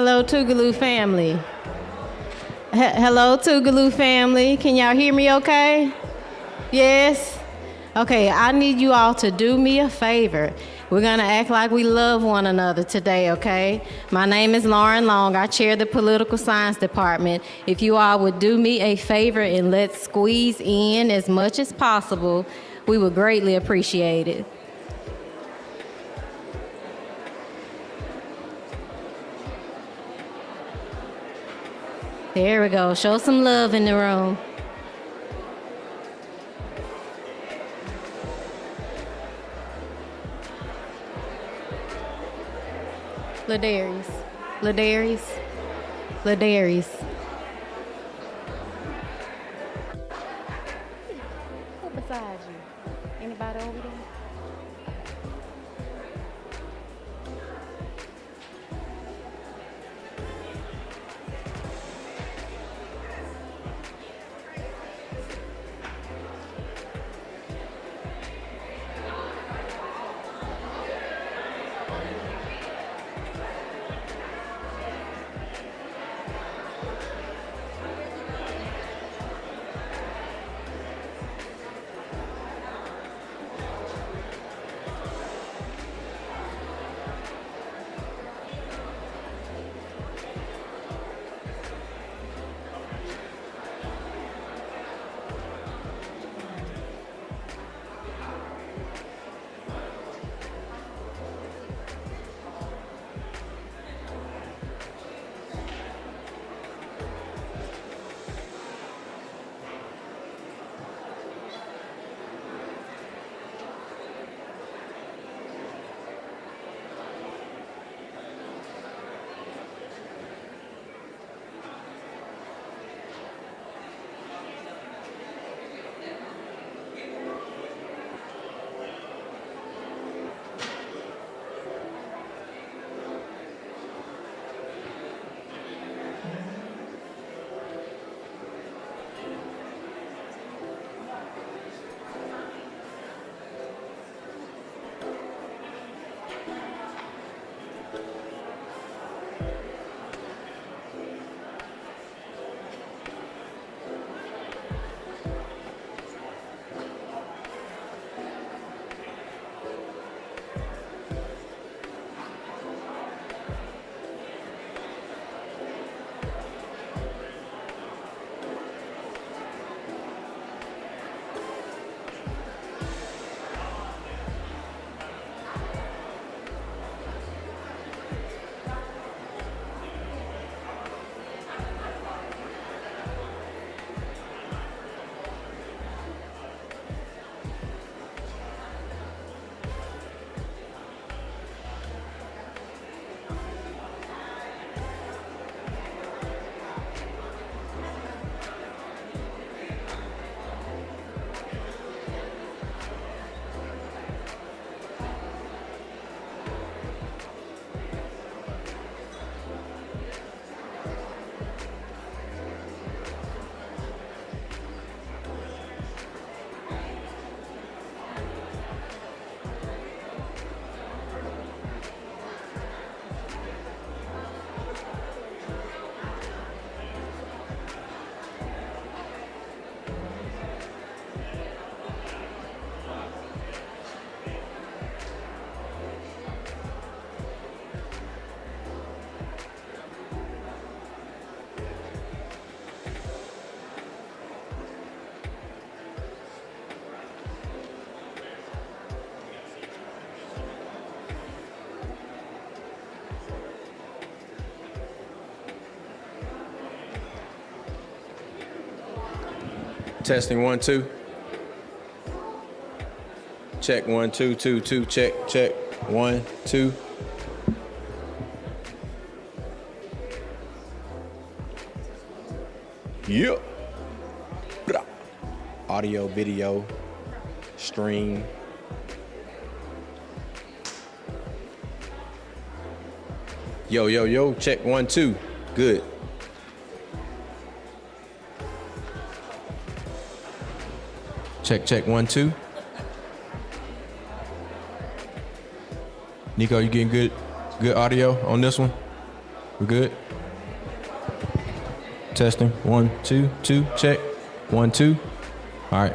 Hello, Tougaloo family. Hello, Tougaloo family. Can y'all hear me okay? Yes? Okay, I need you all to do me a favor. We're gonna act like we love one another today, okay? My name is Lauren Long. I chair the political science department. If you all would do me a favor and let's squeeze in as much as possible, we would greatly appreciate it. There we go. Show some love in the room. Ladarius. Who beside you? Anybody over there? Testing 1 2. Check 1 2 2 2. Check 1 2. Yep. Audio, video, stream. Yo. Check 1 2. Good. Check 1 2. Nico, you getting good audio on this one? We're good? Testing. 1, 2, 2, check. 1, 2. All right.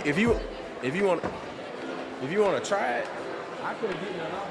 if you want to try it, I could have given it off.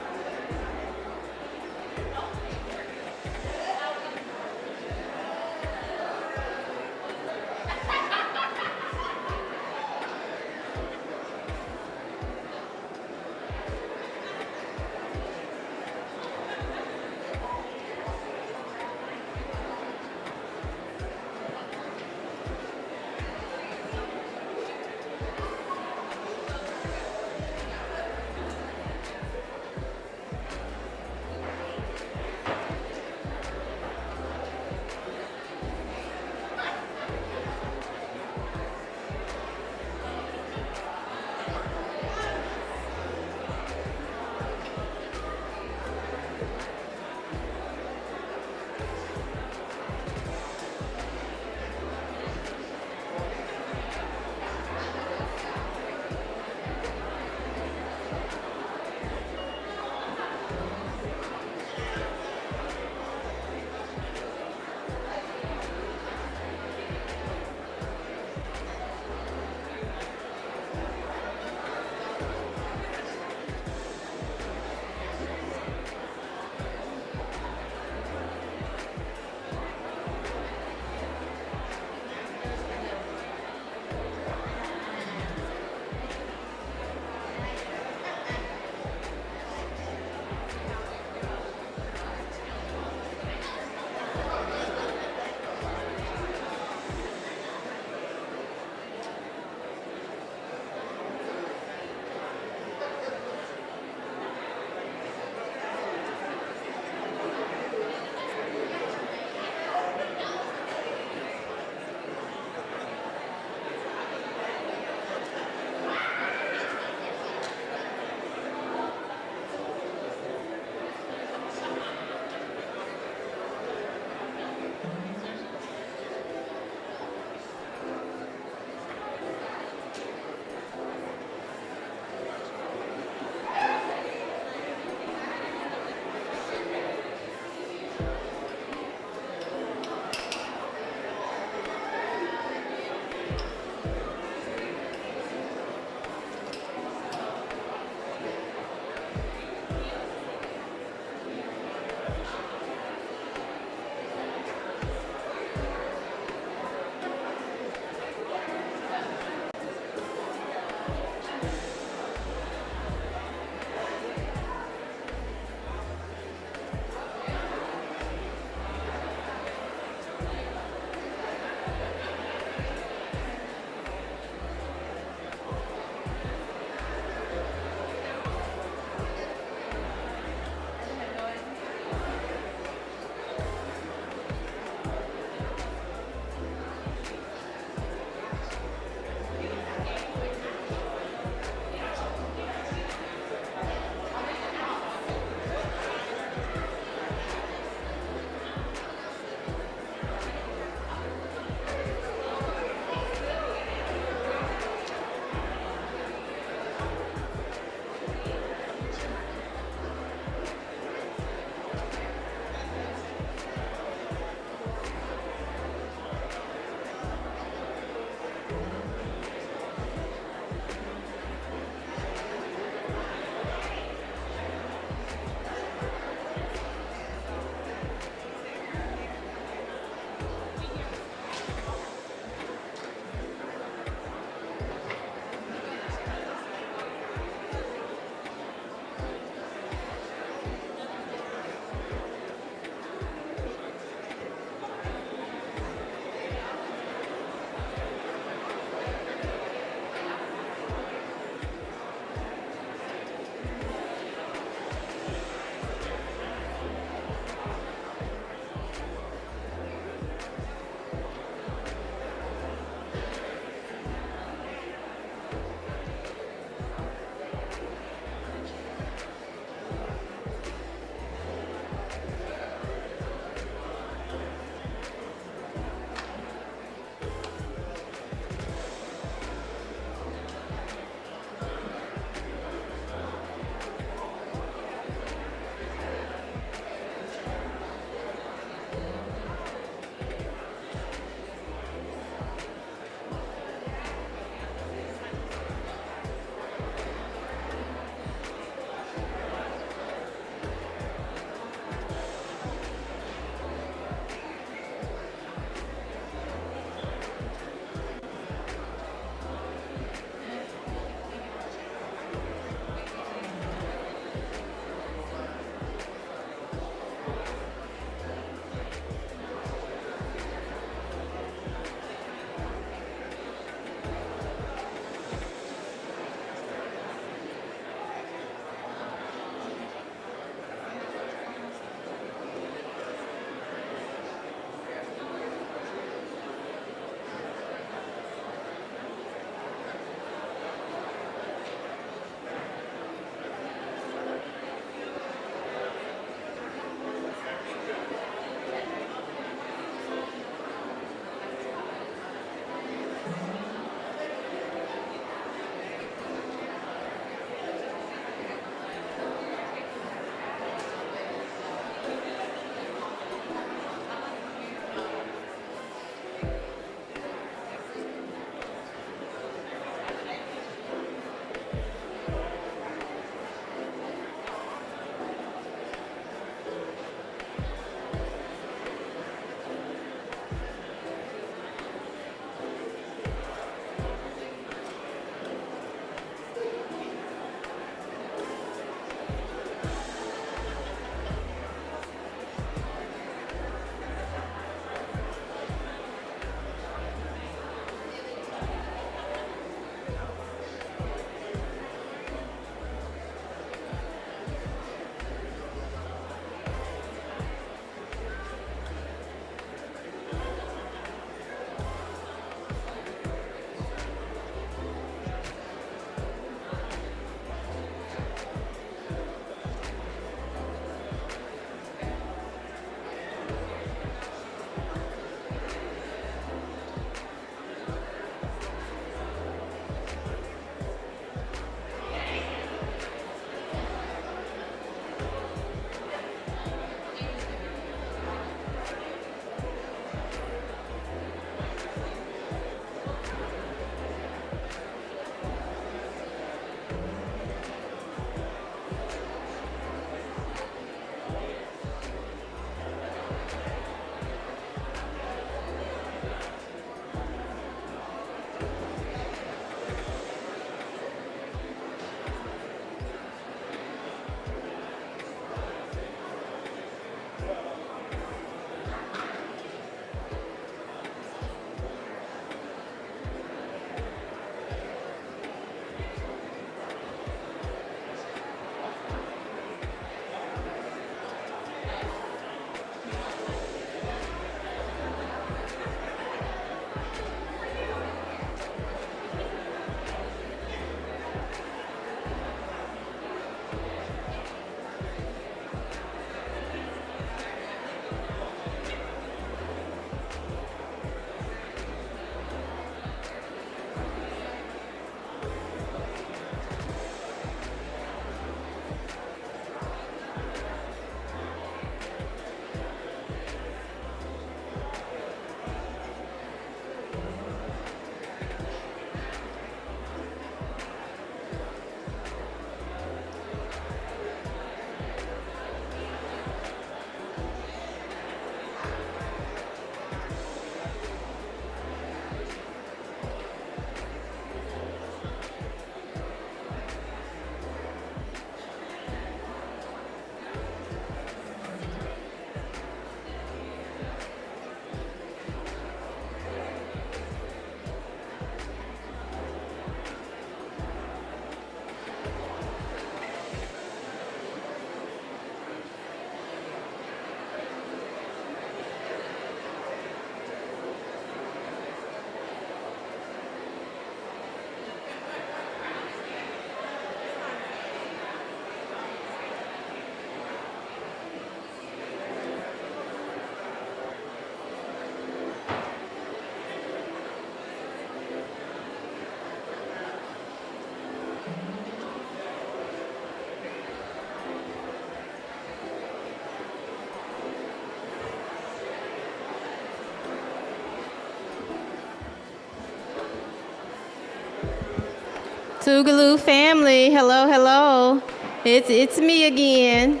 Tougaloo family, hello, hello. It's me again.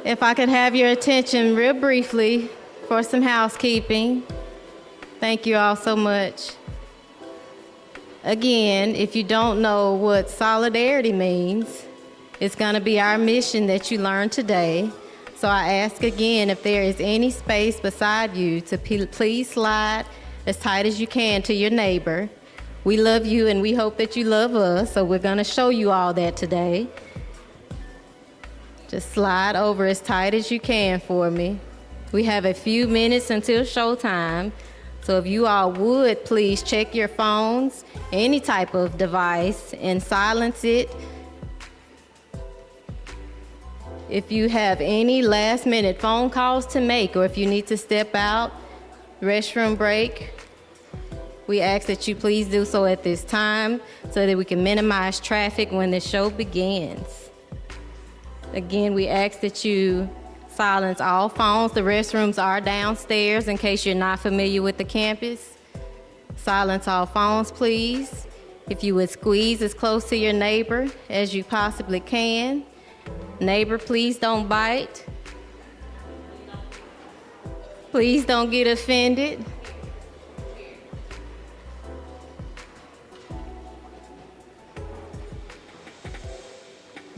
If I could have your attention real briefly for some housekeeping. Thank you all so much. Again, if you don't know what solidarity means, it's gonna be our mission that you learn today. So I ask again if there is any space beside you to please slide as tight as you can to your neighbor. We love you and we hope that you love us, so we're gonna show you all that today. Just slide over as tight as you can for me. We have a few minutes until showtime, so if you all would please check your phones, any type of device, and silence it. If you have any last-minute phone calls to make, or if you need to step out, restroom break, we ask that you please do so at this time so that we can minimize traffic when the show begins. Again, we ask that you silence all phones. The restrooms are downstairs in case you're not familiar with the campus. Silence all phones, please. If you would squeeze as close to your neighbor as you possibly can. Neighbor, please don't bite. Please don't get offended.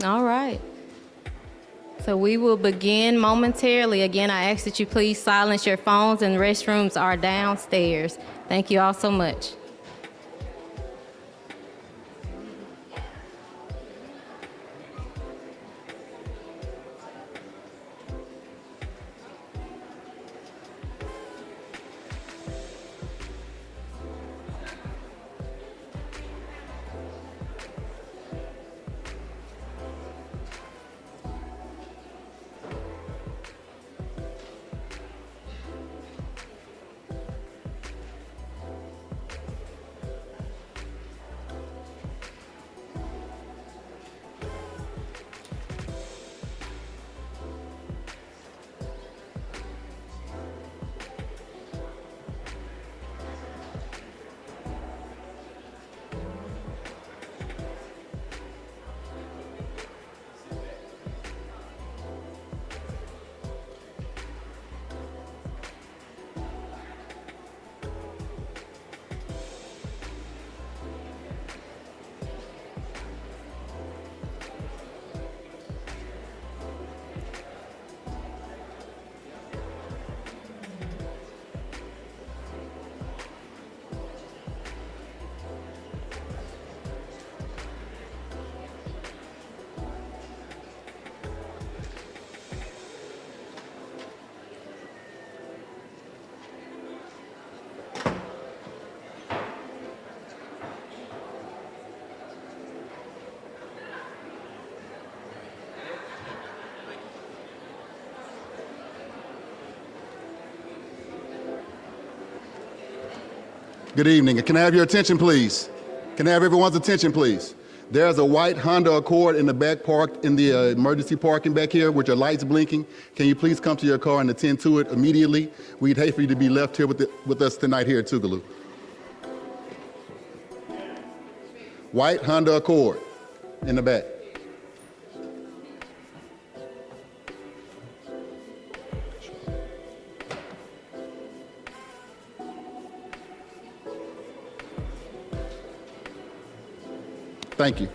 All right. So we will begin momentarily. Again, I ask that you please silence your phones, and the restrooms are downstairs. Thank you all so much. Good evening. Can I have your attention, please? Can I have everyone's attention, please? There's a white Honda Accord in the back parked in the emergency parking back here with your lights blinking. Can you please come to your car and attend to it immediately? We'd hate for you to be left here with us tonight here at Tougaloo. White Honda Accord in the back. Thank you.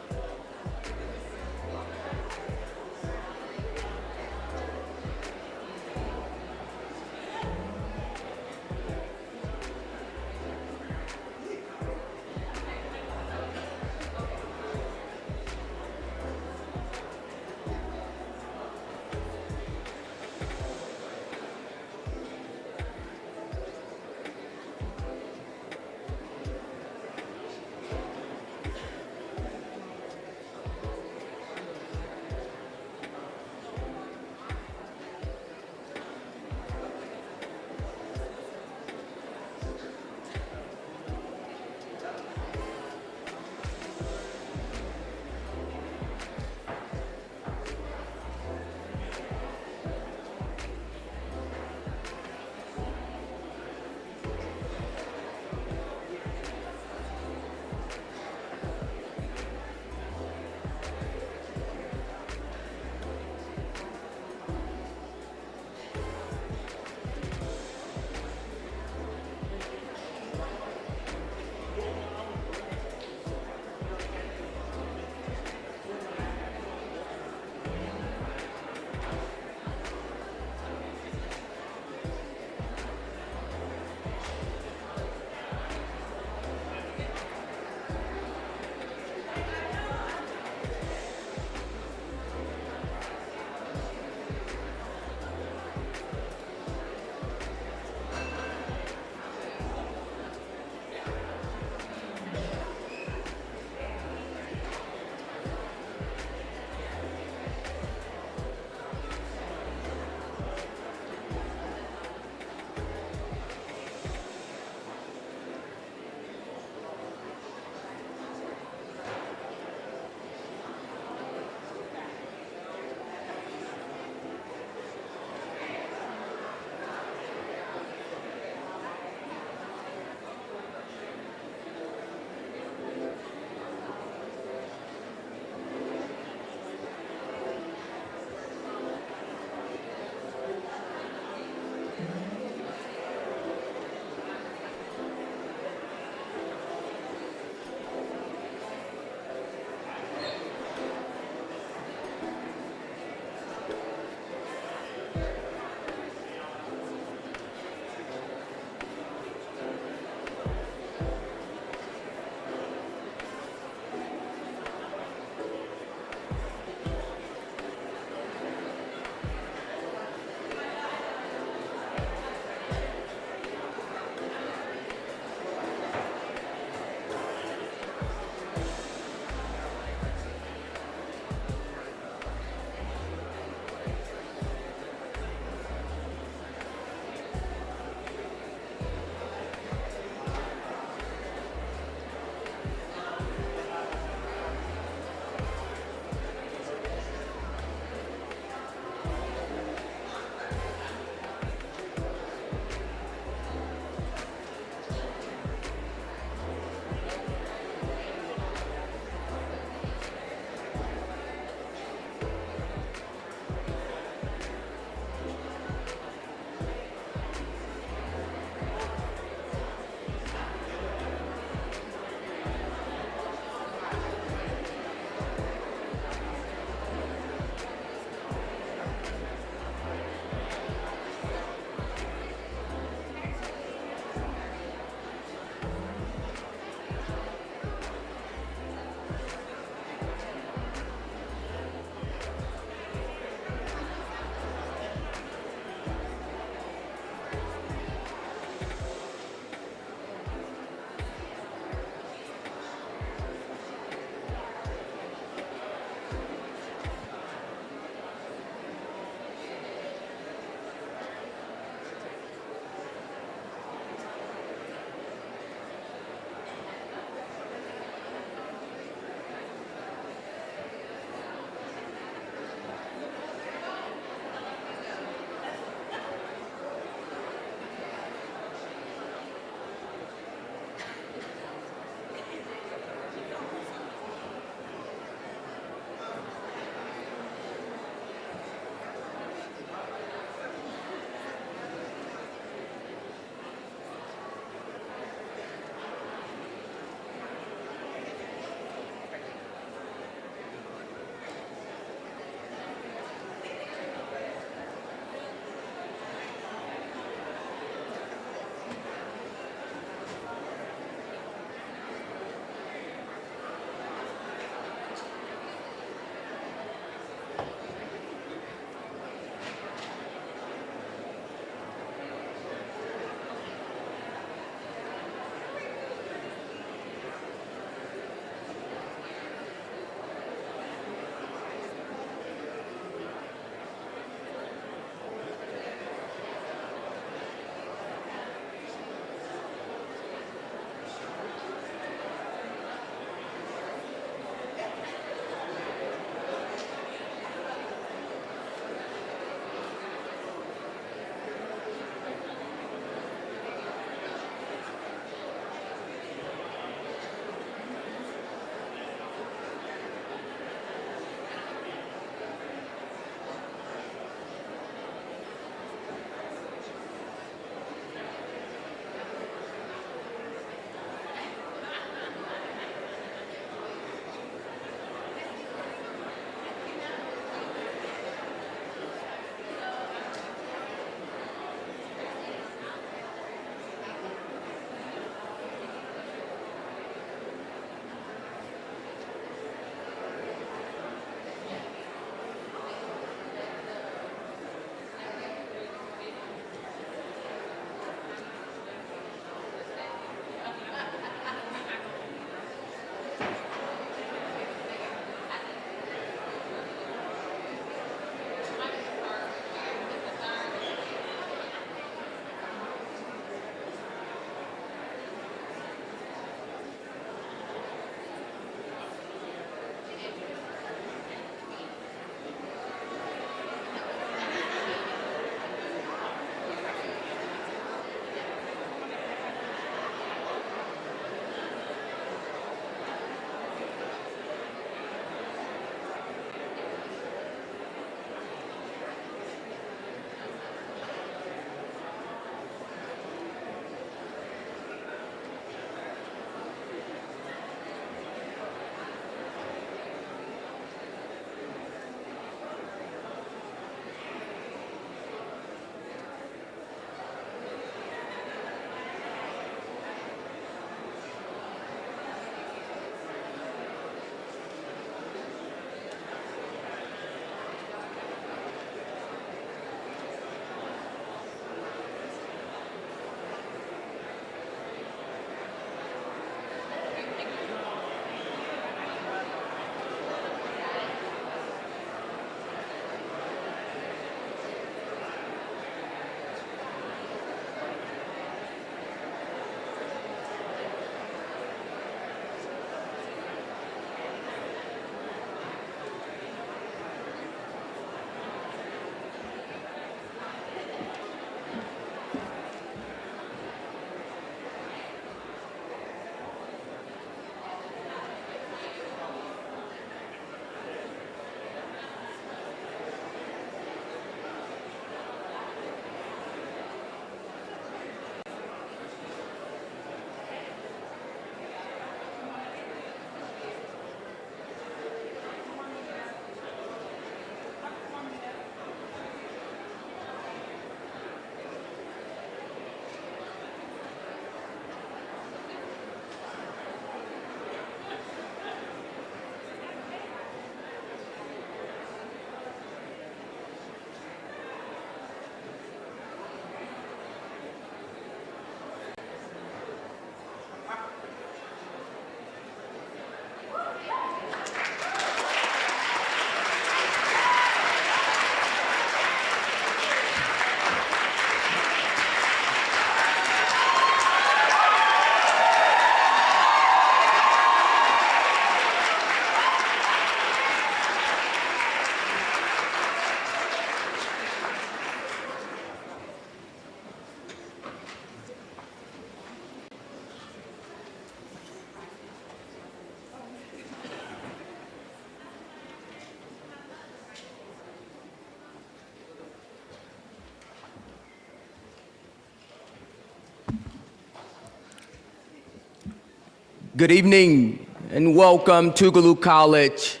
Good evening and welcome to Tougaloo College.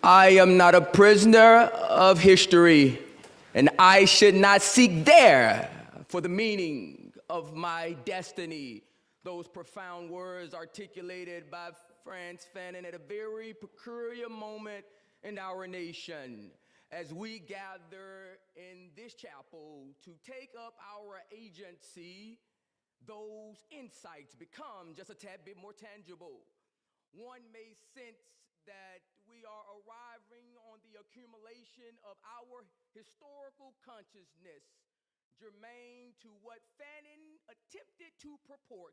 I am not a prisoner of history, and I should not seek there for the meaning of my destiny. Those profound words articulated by Frantz Fanon at a very peculiar moment in our nation as we gather in this chapel to take up our agency. Those insights become just a tad bit more tangible. One may sense that we are arriving on the accumulation of our historical consciousness, germane to what Fanon attempted to purport.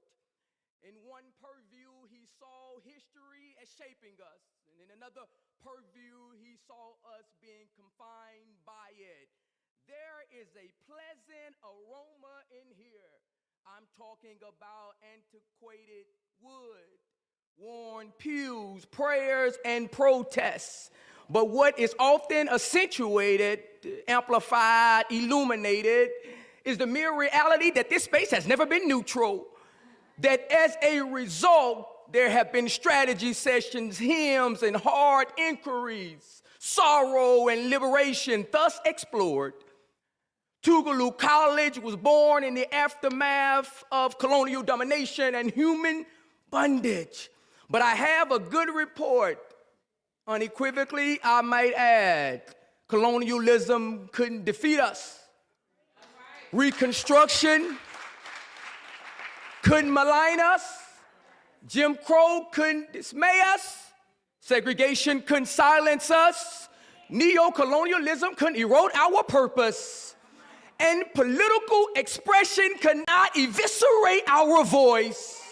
In one purview, he saw history as shaping us, and in another purview, he saw us being confined by it. There is a pleasant aroma in here. I'm talking about antiquated wood, worn pews, prayers, and protests. But what is often accentuated, amplified, illuminated, is the mere reality that this space has never been neutral. That as a result, there have been strategy sessions, hymns, and hard inquiries, sorrow and liberation thus explored. Tougaloo College was born in the aftermath of colonial domination and human bondage. But I have a good report. Unequivocally, I might add, colonialism couldn't defeat us. Reconstruction couldn't malign us. Jim Crow couldn't dismay us. Segregation couldn't silence us. Neo-colonialism couldn't erode our purpose. And political expression cannot eviscerate our voice.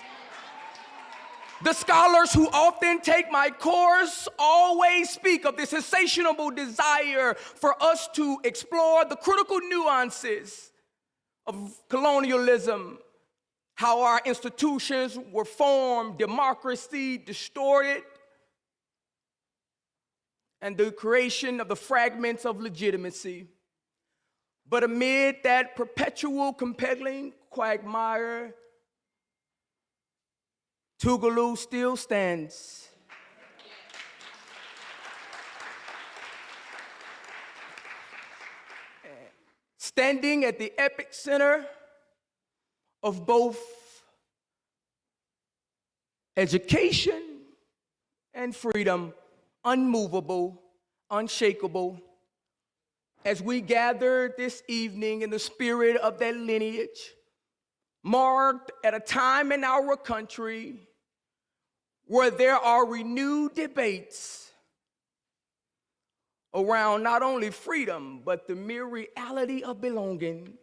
The scholars who often take my course always speak of this insatiable desire for us to explore the critical nuances of colonialism, how our institutions were formed, democracy distorted, and the creation of the fragments of legitimacy. But amid that perpetual compelling quagmire, Tougaloo still stands. Standing at the epicenter of both education and freedom, unmovable, unshakable, as we gather this evening in the spirit of that lineage, marked at a time in our country where there are renewed debates around not only freedom, but the mere reality of belonging.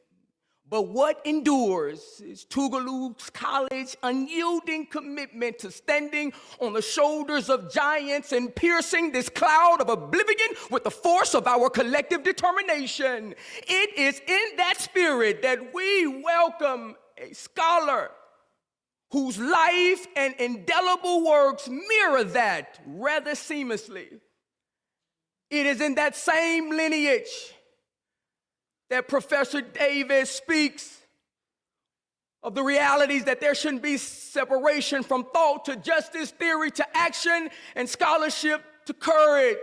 But what endures is Tougaloo College's unyielding commitment to standing on the shoulders of giants and piercing this cloud of oblivion with the force of our collective determination. It is in that spirit that we welcome a scholar whose life and indelible works mirror that rather seamlessly. It is in that same lineage that Professor Davis speaks of the realities that there shouldn't be separation from thought to justice, theory to action, and scholarship to courage.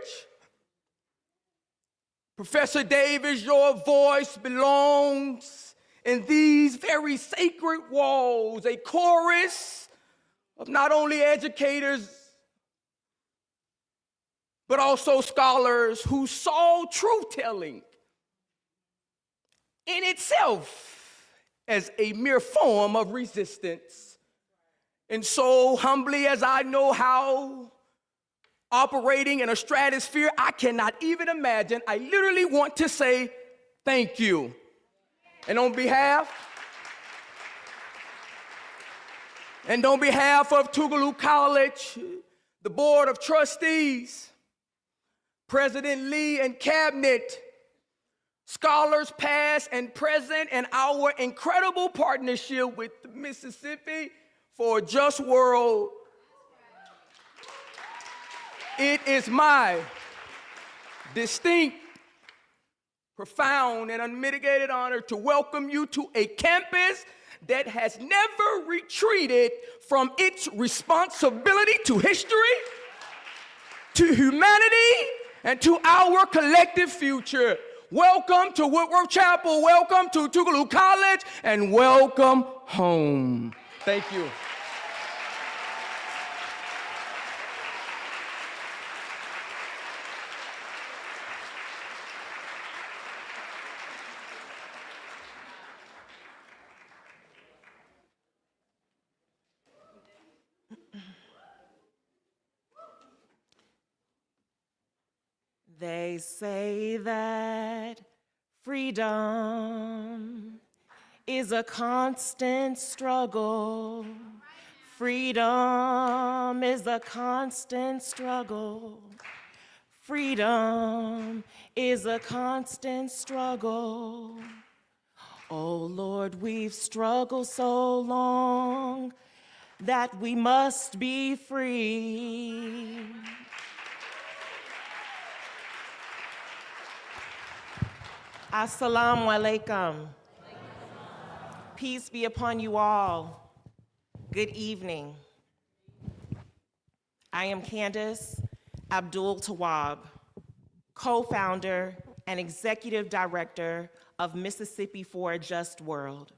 Professor Davis, your voice belongs in these very sacred walls, a chorus of not only educators, but also scholars who saw truth-telling in itself as a mere form of resistance. And so humbly as I know how, operating in a stratosphere I cannot even imagine, I literally want to say thank you. And on behalf of Tougaloo College, the Board of Trustees, President Lee and Cabinet, scholars past and present, and our incredible partnership with Mississippi for a Just World, it is my distinct, profound, and unmitigated honor to welcome you to a campus that has never retreated from its responsibility to history, to humanity, and to our collective future. Welcome to Woodworth Chapel, welcome to Tougaloo College, and welcome home. Thank you. They say that freedom is a constant struggle. Freedom is a constant struggle. Freedom is a constant struggle. Oh Lord, we've struggled so long that we must be free. Assalamu alaikum. Peace be upon you all. Good evening. I am Candace Abdul Tawwab, co-founder and executive director of Mississippi for a Just World.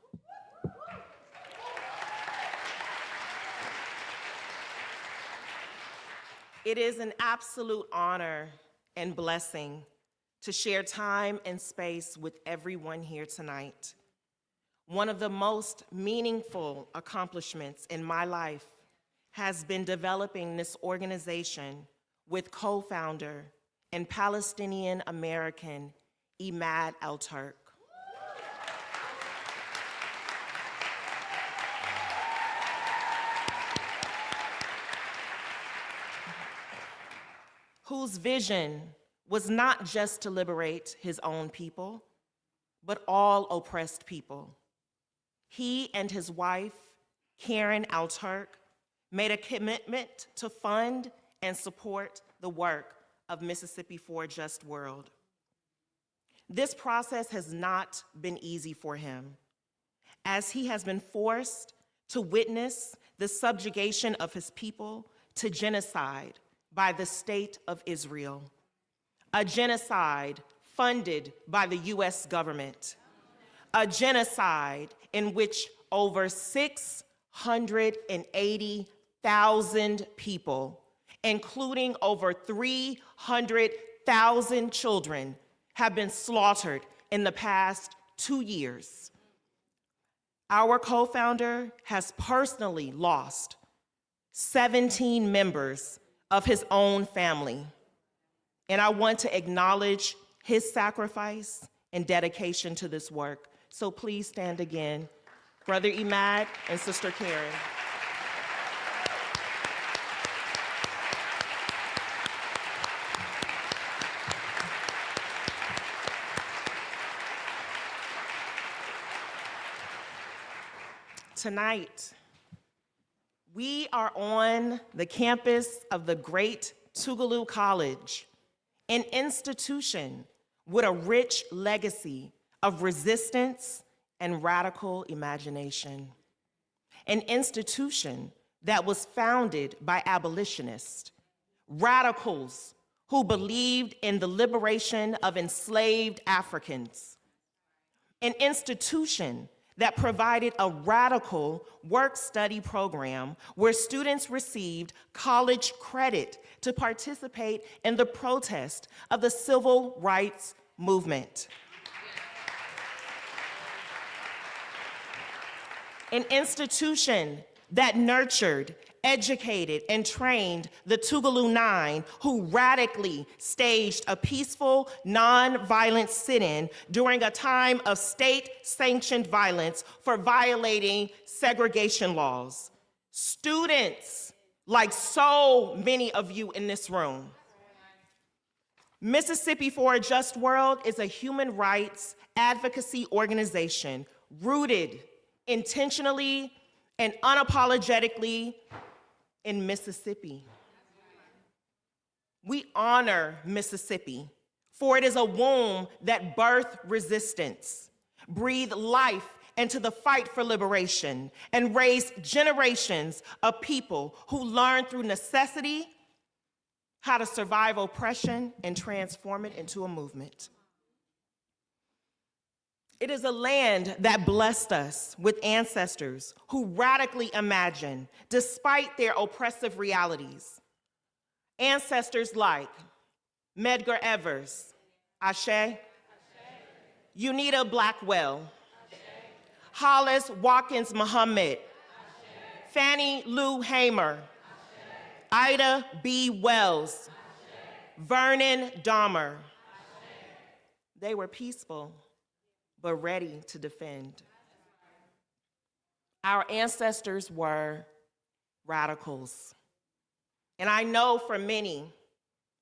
It is an absolute honor and blessing to share time and space with everyone here tonight. One of the most meaningful accomplishments in my life has been developing this organization with co-founder and Palestinian American Imad Al-Turk. Whose vision was not just to liberate his own people, but all oppressed people. He and his wife, Karen Al-Turk, made a commitment to fund and support the work of Mississippi for a Just World. This process has not been easy for him, as he has been forced to witness the subjugation of his people to genocide by the State of Israel, a genocide funded by the US government, a genocide in which over 680,000 people, including over 300,000 children, have been slaughtered in the past 2 years. Our co-founder has personally lost 17 members of his own family. And I want to acknowledge his sacrifice and dedication to this work. So please stand again, Brother Imad and Sister Karen. Tonight, we are on the campus of the great Tougaloo College, an institution with a rich legacy of resistance and radical imagination. An institution that was founded by abolitionists, radicals who believed in the liberation of enslaved Africans. An institution that provided a radical work-study program where students received college credit to participate in the protest of the civil rights movement. An institution that nurtured, educated, and trained the Tougaloo Nine, who radically staged a peaceful, non-violent sit-in during a time of state-sanctioned violence for violating segregation laws. Students, like so many of you in this room. Mississippi for a Just World is a human rights advocacy organization rooted intentionally and unapologetically in Mississippi. We honor Mississippi, for it is a womb that birthed resistance, breathed life and to the fight for liberation and raised generations of people who learned through necessity how to survive oppression and transform it into a movement. It is a land that blessed us with ancestors who radically imagine despite their oppressive realities. Ancestors like Medgar Evers, Ashe, Unita Blackwell, Hollis Watkins Muhammad, Fannie Lou Hamer, Ida B. Wells, Vernon Dahmer. They were peaceful, but ready to defend. Our ancestors were radicals. And I know for many,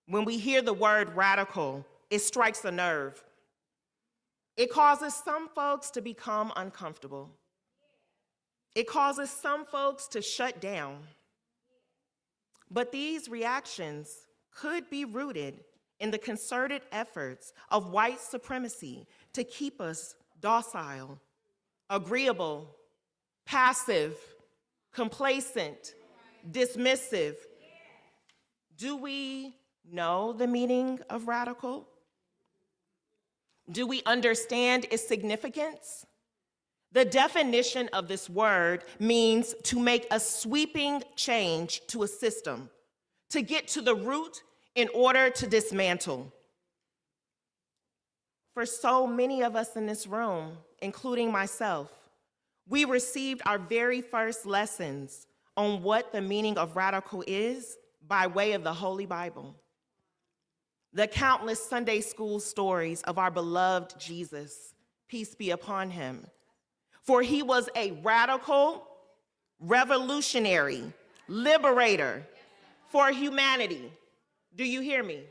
when we hear the word radical, it strikes a nerve. It causes some folks to become uncomfortable. It causes some folks to shut down. But these reactions could be rooted in the concerted efforts of white supremacy to keep us docile, agreeable, passive, complacent, dismissive. Do we know the meaning of radical? Do we understand its significance? The definition of this word means to make a sweeping change to a system, to get to the root in order to dismantle. For so many of us in this room, including myself, we received our very first lessons on what the meaning of radical is by way of the Holy Bible. The countless Sunday school stories of our beloved Jesus, peace be upon him. For he was a radical, revolutionary, liberator for humanity. Do you hear me?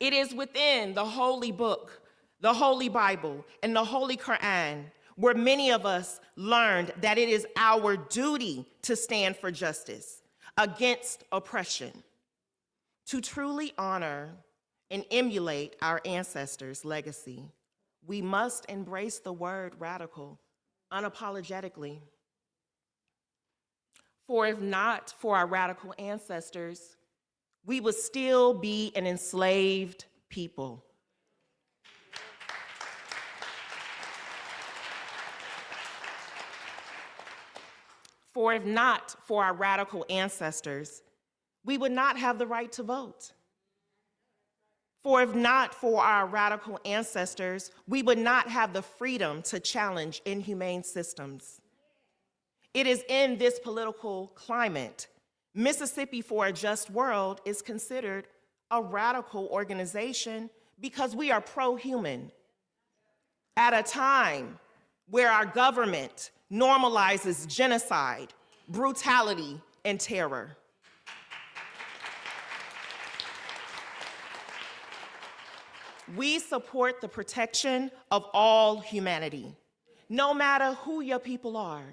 It is within the holy book, the Holy Bible, and the Holy Quran where many of us learned that it is our duty to stand for justice against oppression. To truly honor and emulate our ancestors' legacy, we must embrace the word radical unapologetically. For if not for our radical ancestors, we would still be an enslaved people. For if not for our radical ancestors, we would not have the right to vote. For if not for our radical ancestors, we would not have the freedom to challenge inhumane systems. It is in this political climate, Mississippi for a Just World is considered a radical organization because we are pro-human. At a time where our government normalizes genocide, brutality, and terror. We support the protection of all humanity, no matter who your people are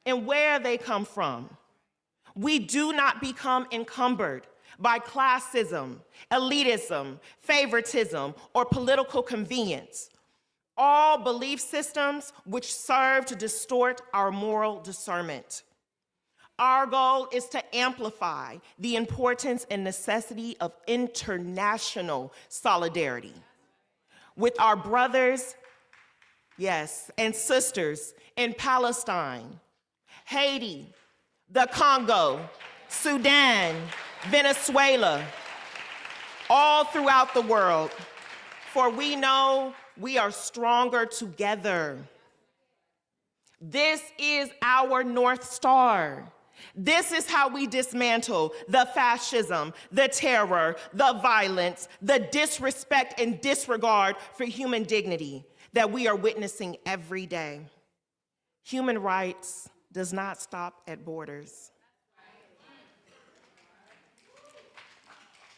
and where they come from. We do not become encumbered by classism, elitism, favoritism, or political convenience, all belief systems which serve to distort our moral discernment. Our goal is to amplify the importance and necessity of international solidarity with our brothers, yes, and sisters in Palestine, Haiti, the Congo, Sudan, Venezuela, all throughout the world, for we know we are stronger together. This is our North Star. This is how we dismantle the fascism, the terror, the violence, the disrespect and disregard for human dignity that we are witnessing every day. Human rights does not stop at borders.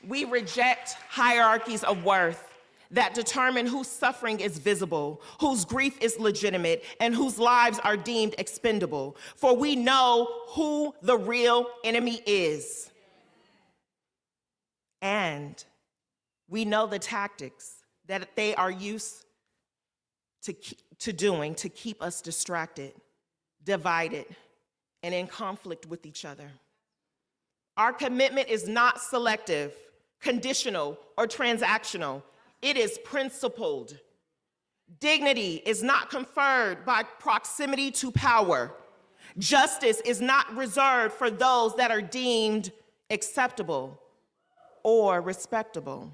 We reject hierarchies of worth that determine whose suffering is visible, whose grief is legitimate, and whose lives are deemed expendable. For we know who the real enemy is. And we know the tactics that they are used to doing to keep us distracted, divided, and in conflict with each other. Our commitment is not selective, conditional, or transactional. It is principled. Dignity is not conferred by proximity to power. Justice is not reserved for those that are deemed acceptable or respectable.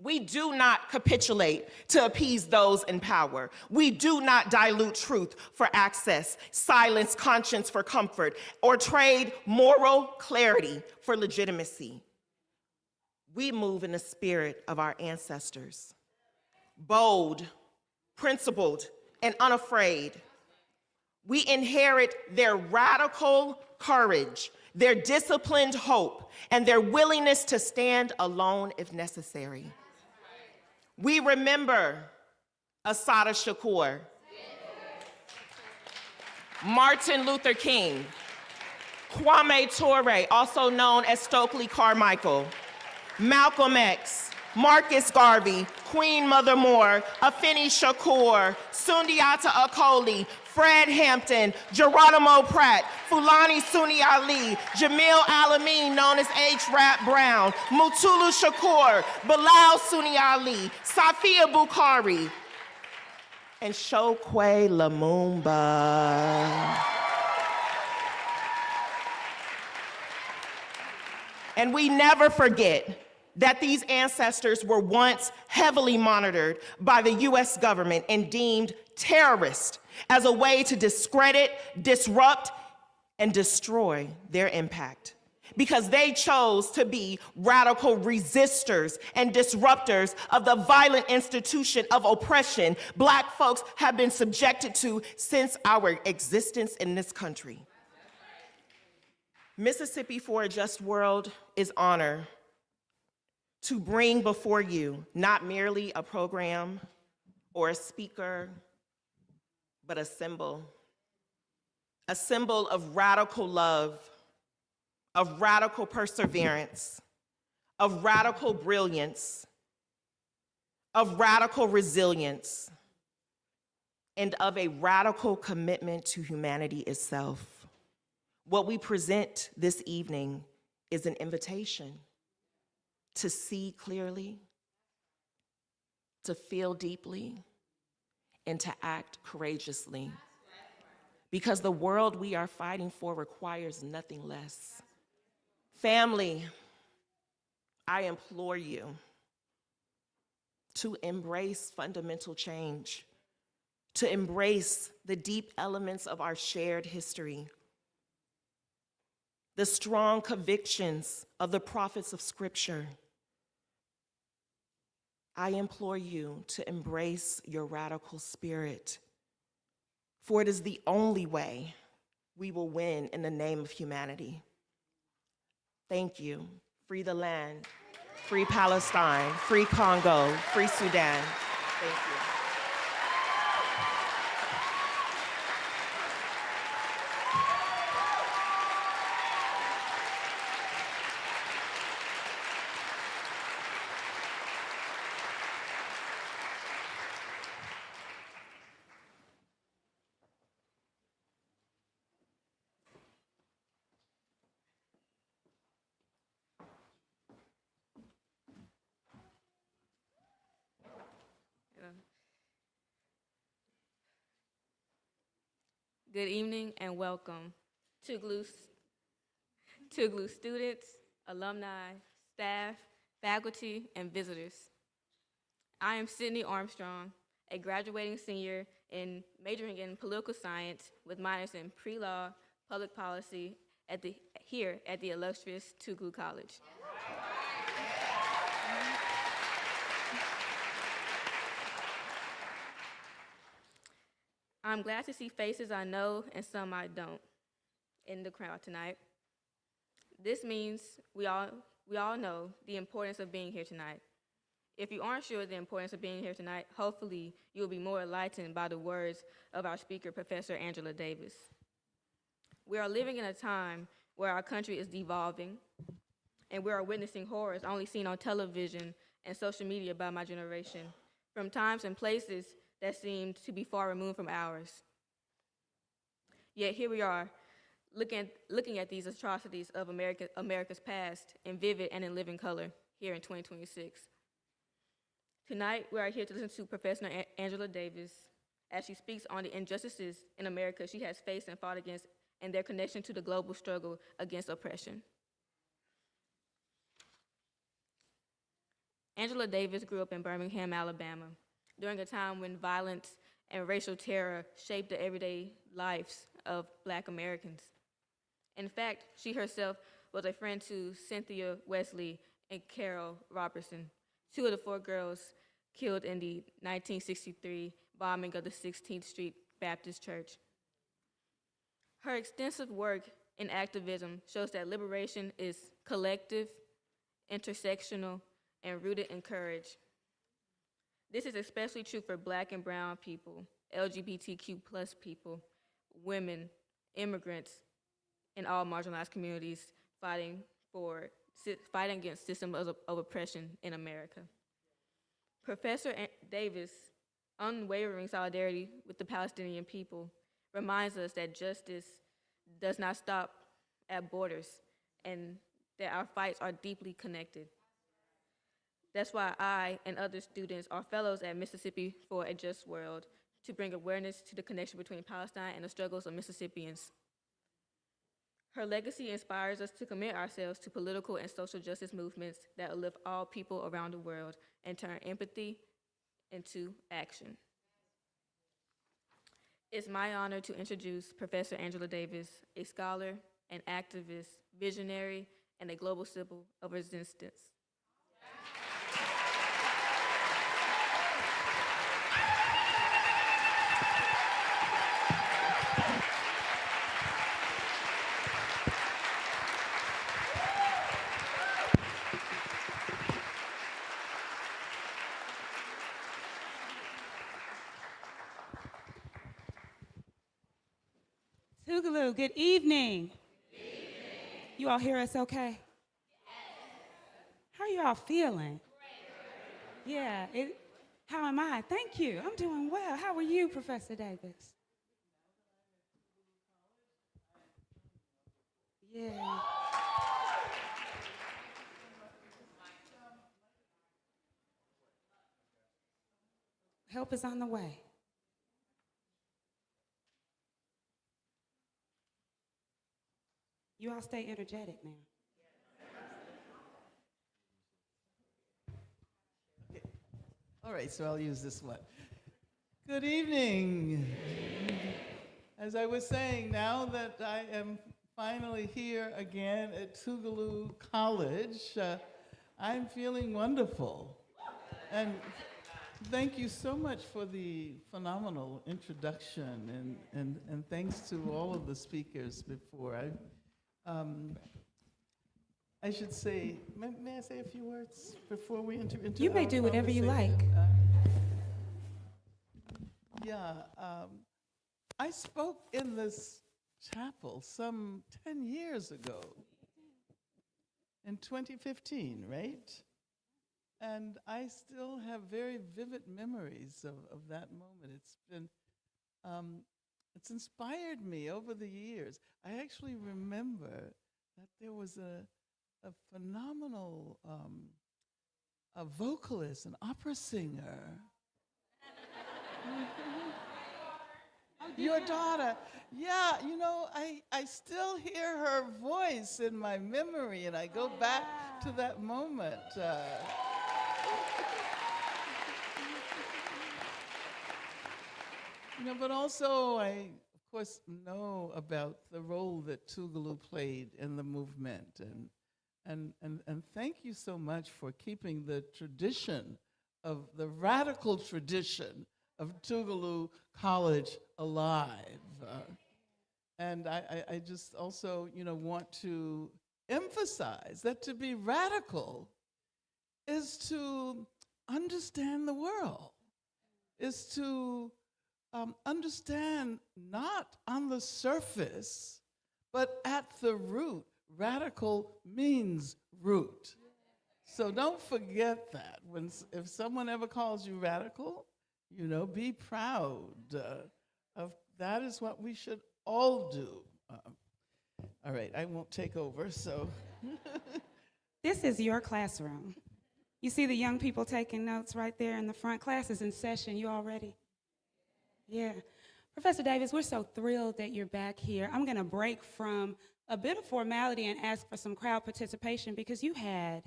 We do not capitulate to appease those in power. We do not dilute truth for access, silence conscience for comfort, or trade moral clarity for legitimacy. We move in the spirit of our ancestors, bold, principled, and unafraid. We inherit their radical courage, their disciplined hope, and their willingness to stand alone if necessary. We remember Assata Shakur, Martin Luther King, Kwame Ture, also known as Stokely Carmichael, Malcolm X, Marcus Garvey, Queen Mother Moore, Afeni Shakur, Sundiata Acoli, Fred Hampton, Geronimo Pratt, Fulani Suni Ali, Jamil Alameen, known as H. Rap Brown, Mutulu Shakur, Bilal Suni Ali, Safia Bukhari, and Chokwe Lumumba. And we never forget that these ancestors were once heavily monitored by the US government and deemed terrorist as a way to discredit, disrupt, and destroy their impact. Because they chose to be radical resistors and disruptors of the violent institution of oppression Black folks have been subjected to since our existence in this country. Mississippi for a Just World is honored to bring before you not merely a program or a speaker, but a symbol of radical love, of radical perseverance, of radical brilliance, of radical resilience, and of a radical commitment to humanity itself. What we present this evening is an invitation to see clearly, to feel deeply, and to act courageously. Because the world we are fighting for requires nothing less. Family, I implore you to embrace fundamental change, to embrace the deep elements of our shared history, the strong convictions of the prophets of Scripture. I implore you to embrace your radical spirit, for it is the only way we will win in the name of humanity. Thank you. Free the land, free Palestine, free Congo, free Sudan. Thank you. Good evening and welcome, Tougaloo students, alumni, staff, faculty, and visitors. I am Sydney Armstrong, a graduating senior majoring in political science with minors in pre-law, public policy here at the illustrious Tougaloo College. I'm glad to see faces I know and some I don't in the crowd tonight. This means we all know the importance of being here tonight. If you aren't sure of the importance of being here tonight, hopefully you'll be more enlightened by the words of our speaker, Professor Angela Davis. We are living in a time where our country is devolving, and we are witnessing horrors only seen on television and social media by my generation, from times and places that seemed to be far removed from ours. Yet here we are, looking at these atrocities of America's past in vivid and in living color here in 2026. Tonight, we are here to listen to Professor Angela Davis as she speaks on the injustices in America she has faced and fought against and their connection to the global struggle against oppression. Angela Davis grew up in Birmingham, Alabama, during a time when violence and racial terror shaped the everyday lives of Black Americans. In fact, she herself was a friend to Cynthia Wesley and Carol Robertson, two of the 4 girls killed in the 1963 bombing of the 16th Street Baptist Church. Her extensive work in activism shows that liberation is collective, intersectional, and rooted in courage. This is especially true for Black and brown people, LGBTQ+ people, women, immigrants, and all marginalized communities fighting against systems of oppression in America. Professor Davis' unwavering solidarity with the Palestinian people reminds us that justice does not stop at borders and that our fights are deeply connected. That's why I and other students are fellows at Mississippi for a Just World, to bring awareness to the connection between Palestine and the struggles of Mississippians. Her legacy inspires us to commit ourselves to political and social justice movements that uplift all people around the world and turn empathy into action. It's my honor to introduce Professor Angela Davis, a scholar, an activist, visionary, and a global symbol of resistance. Tougaloo, good evening. You all hear us okay? How are you all feeling? Yeah, how am I? Thank you. I'm doing well. How are you, Professor Davis? Yeah. Help is on the way. You all stay energetic now. Okay. All right, so I'll use this one. Good evening. As I was saying, now that I am finally here again at Tougaloo College, I'm feeling wonderful. And thank you so much for the phenomenal introduction, and thanks to all of the speakers before. I should say, may I say a few words before we enter into You may our do whatever you like. I spoke in this chapel some 10 years ago, in 2015, right? And I still have very vivid memories of that moment. It's been, it's inspired me over the years. I actually remember that there was a phenomenal a vocalist, an opera singer. Your daughter. Yeah, you know, I still hear her voice in my memory, and I go back to that moment. You know, but also I, of course, know about the role that Tougaloo played in the movement, and thank you so much for keeping the tradition of the radical tradition of Tougaloo College alive. And I just also, you know, want to emphasize that to be radical is to understand the world, is to understand not on the surface, but at the root. Radical means root. So don't forget that. If someone ever calls you radical, be proud of that. Is what we should all do. All right, I won't take over, so. This is your classroom. You see the young people taking notes right there in the front. Class is in session. You all ready? Yeah. Professor Davis, we're so thrilled that you're back here. I'm going to break from a bit of formality and ask for some crowd participation because you had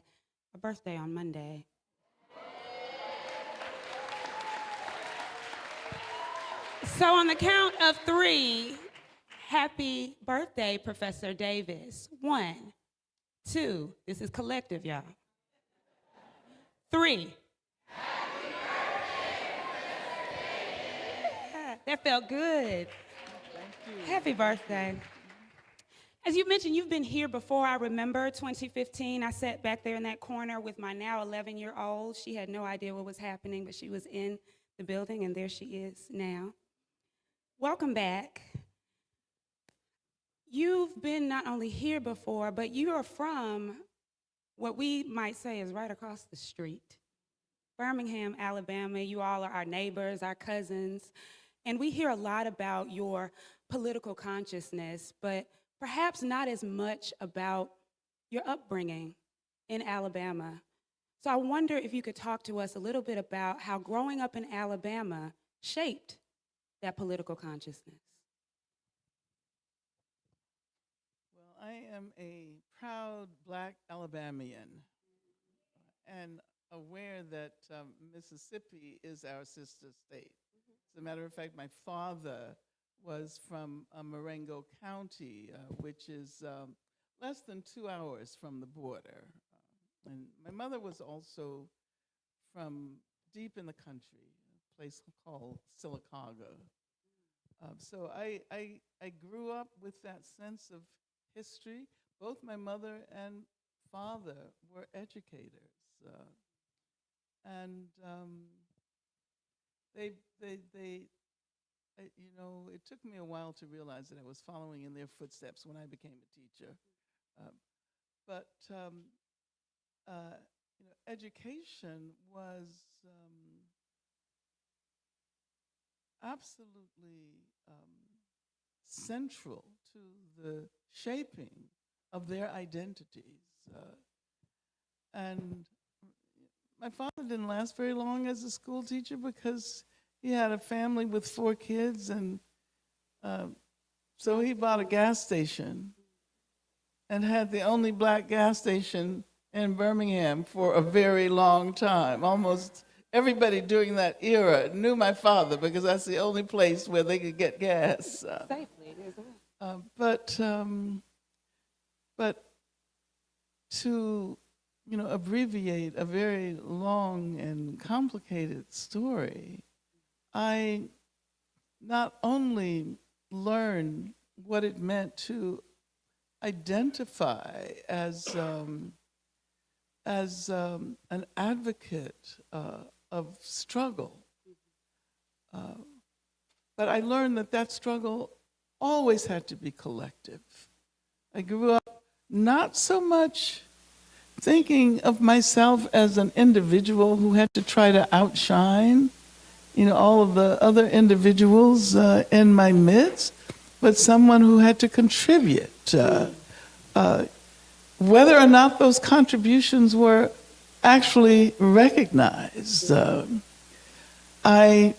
a birthday on Monday. So on the count of 3, happy birthday, Professor Davis. 1, 2, this is collective, y'all. 3. Happy birthday, Professor Davis. That felt good. Thank you. Happy birthday. As you mentioned, you've been here before. I remember 2015, I sat back there in that corner with my now 11-year-old. She had no idea what was happening, but she was in the building, and there she is now. Welcome back. You've been not only here before, but you are from what we might say is right across the street. Birmingham, Alabama. You all are our neighbors, our cousins, and we hear a lot about your political consciousness, but perhaps not as much about your upbringing in Alabama. So I wonder if you could talk to us a little bit about how growing up in Alabama shaped that political consciousness. Well, I am a proud Black Alabamian and aware that Mississippi is our sister state. As a matter of fact, my father was from Marengo County, which is less than 2 hours from the border. And my mother was also from deep in the country, a place called Sylacauga. So I grew up with that sense of history. Both my mother and father were educators. It took me a while to realize that I was following in their footsteps when I became a teacher. Education was absolutely central to the shaping of their identities. And my father didn't last very long as a school teacher because he had a family with 4 kids, and so he bought a gas station and had the only Black gas station in Birmingham for a very long time. Almost everybody during that era knew my father because that's the only place where they could get gas. Safely, as well. But to abbreviate a very long and complicated story, I not only learned what it meant to identify as an advocate of struggle, but I learned that struggle always had to be collective. I grew up not so much thinking of myself as an individual who had to try to outshine all of the other individuals in my midst, but someone who had to contribute. Whether or not those contributions were actually recognized. I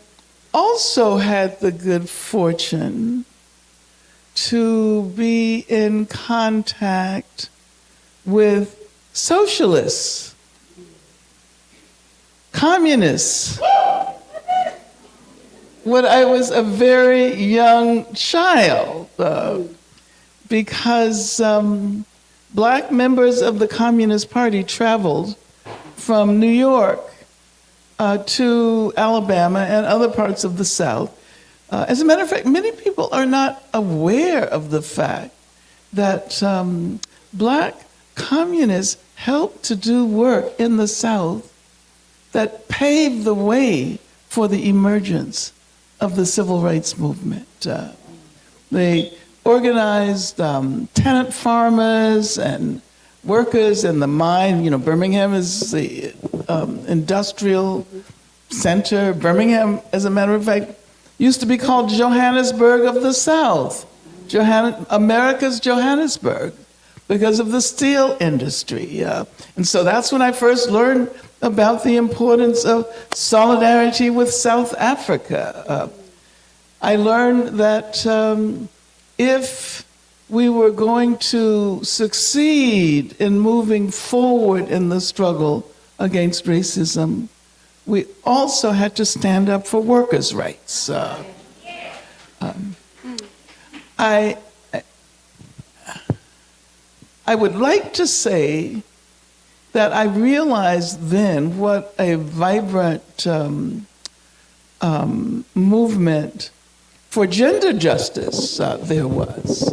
also had the good fortune to be in contact with socialists, communists, when I was a very young child, because Black members of the Communist Party traveled from New York to Alabama and other parts of the South. As a matter of fact, many people are not aware of the fact that Black communists helped to do work in the South that paved the way for the emergence of the civil rights movement. They organized tenant farmers and workers in the mine. You know, Birmingham is the industrial center. Birmingham, as a matter of fact, used to be called Johannesburg of the South, America's Johannesburg, because of the steel industry. And so that's when I first learned about the importance of solidarity with South Africa. I learned that if we were going to succeed in moving forward in the struggle against racism, we also had to stand up for workers' rights. I would like to say that I realized then what a vibrant movement for gender justice there was.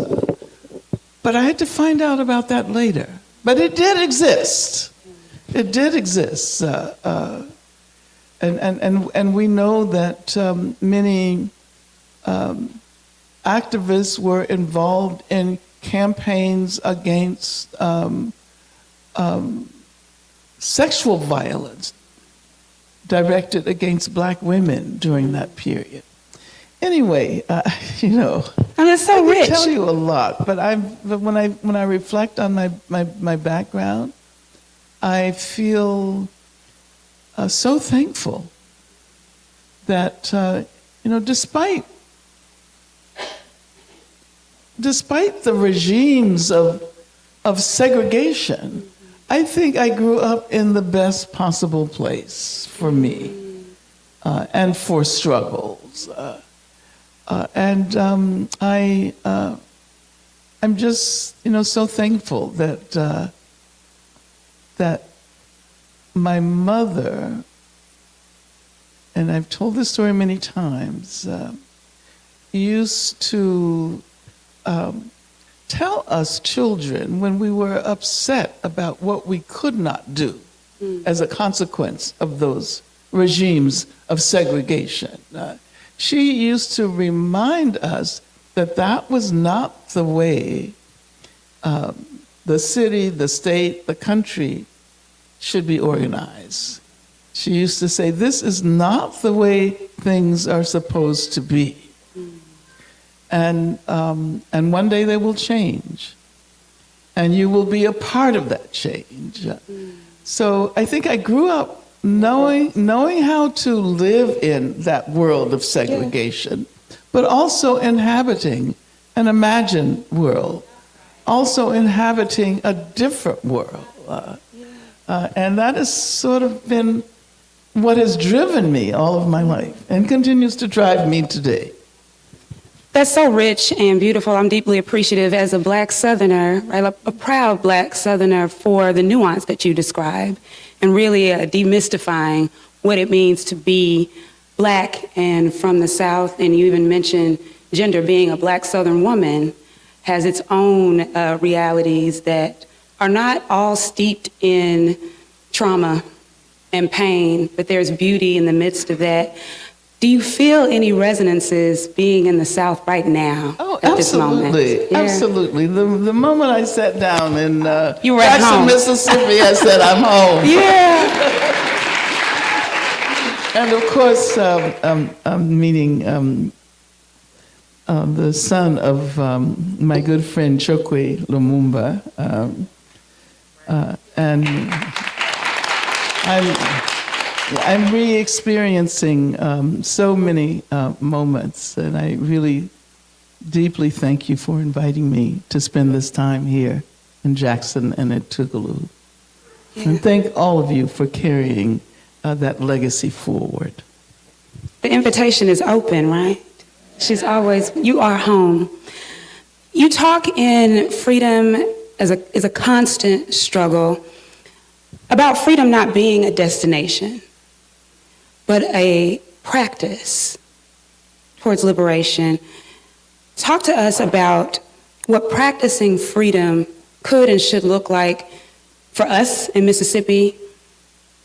But I had to find out about that later. But it did exist. It did exist. And we know that many activists were involved in campaigns against sexual violence directed against Black women during that period. Anyway, you know, and it's so I rich. can tell you a lot, but when I reflect on my background, I feel so thankful that you know, despite the regimes of segregation, I think I grew up in the best possible place for me and for struggles. I'm just, you know, so thankful that that my mother, and I've told this story many times, used to tell us children when we were upset about what we could not do as a consequence of those regimes of segregation. She used to remind us that that was not the way the city, the state, the country should be organized. She used to say, this is not the way things are supposed to be. And one day they will change. And you will be a part of that change. So I think I grew up knowing how to live in that world of segregation, but also inhabiting an imagined world, also inhabiting a different world. And that has sort of been what has driven me all of my life and continues to drive me today. That's so rich and beautiful. I'm deeply appreciative as a Black Southerner, right, a proud Black Southerner, for the nuance that you describe and really demystifying what it means to be Black and from the South. And you even mentioned gender. Being a Black Southern woman has its own realities that are not all steeped in trauma and pain, but there's beauty in the midst of that. Do you feel any resonances being in the South right now? Oh, at this moment? absolutely, Yeah. absolutely. The moment I sat down in You were at Jackson, home. Mississippi, I said, I'm home. Yeah. And of course, I'm meeting the son of my good friend Tougaloo Lumumba, and I'm re-experiencing so many moments, and I really deeply thank you for inviting me to spend this time here in Jackson and at Tougaloo. Yeah. And thank all of you for carrying that legacy forward. The invitation is open, right? She's always, you are home. You talk in Freedom as a constant struggle about freedom not being a destination, but a practice towards liberation. Talk to us about what practicing freedom could and should look like for us in Mississippi,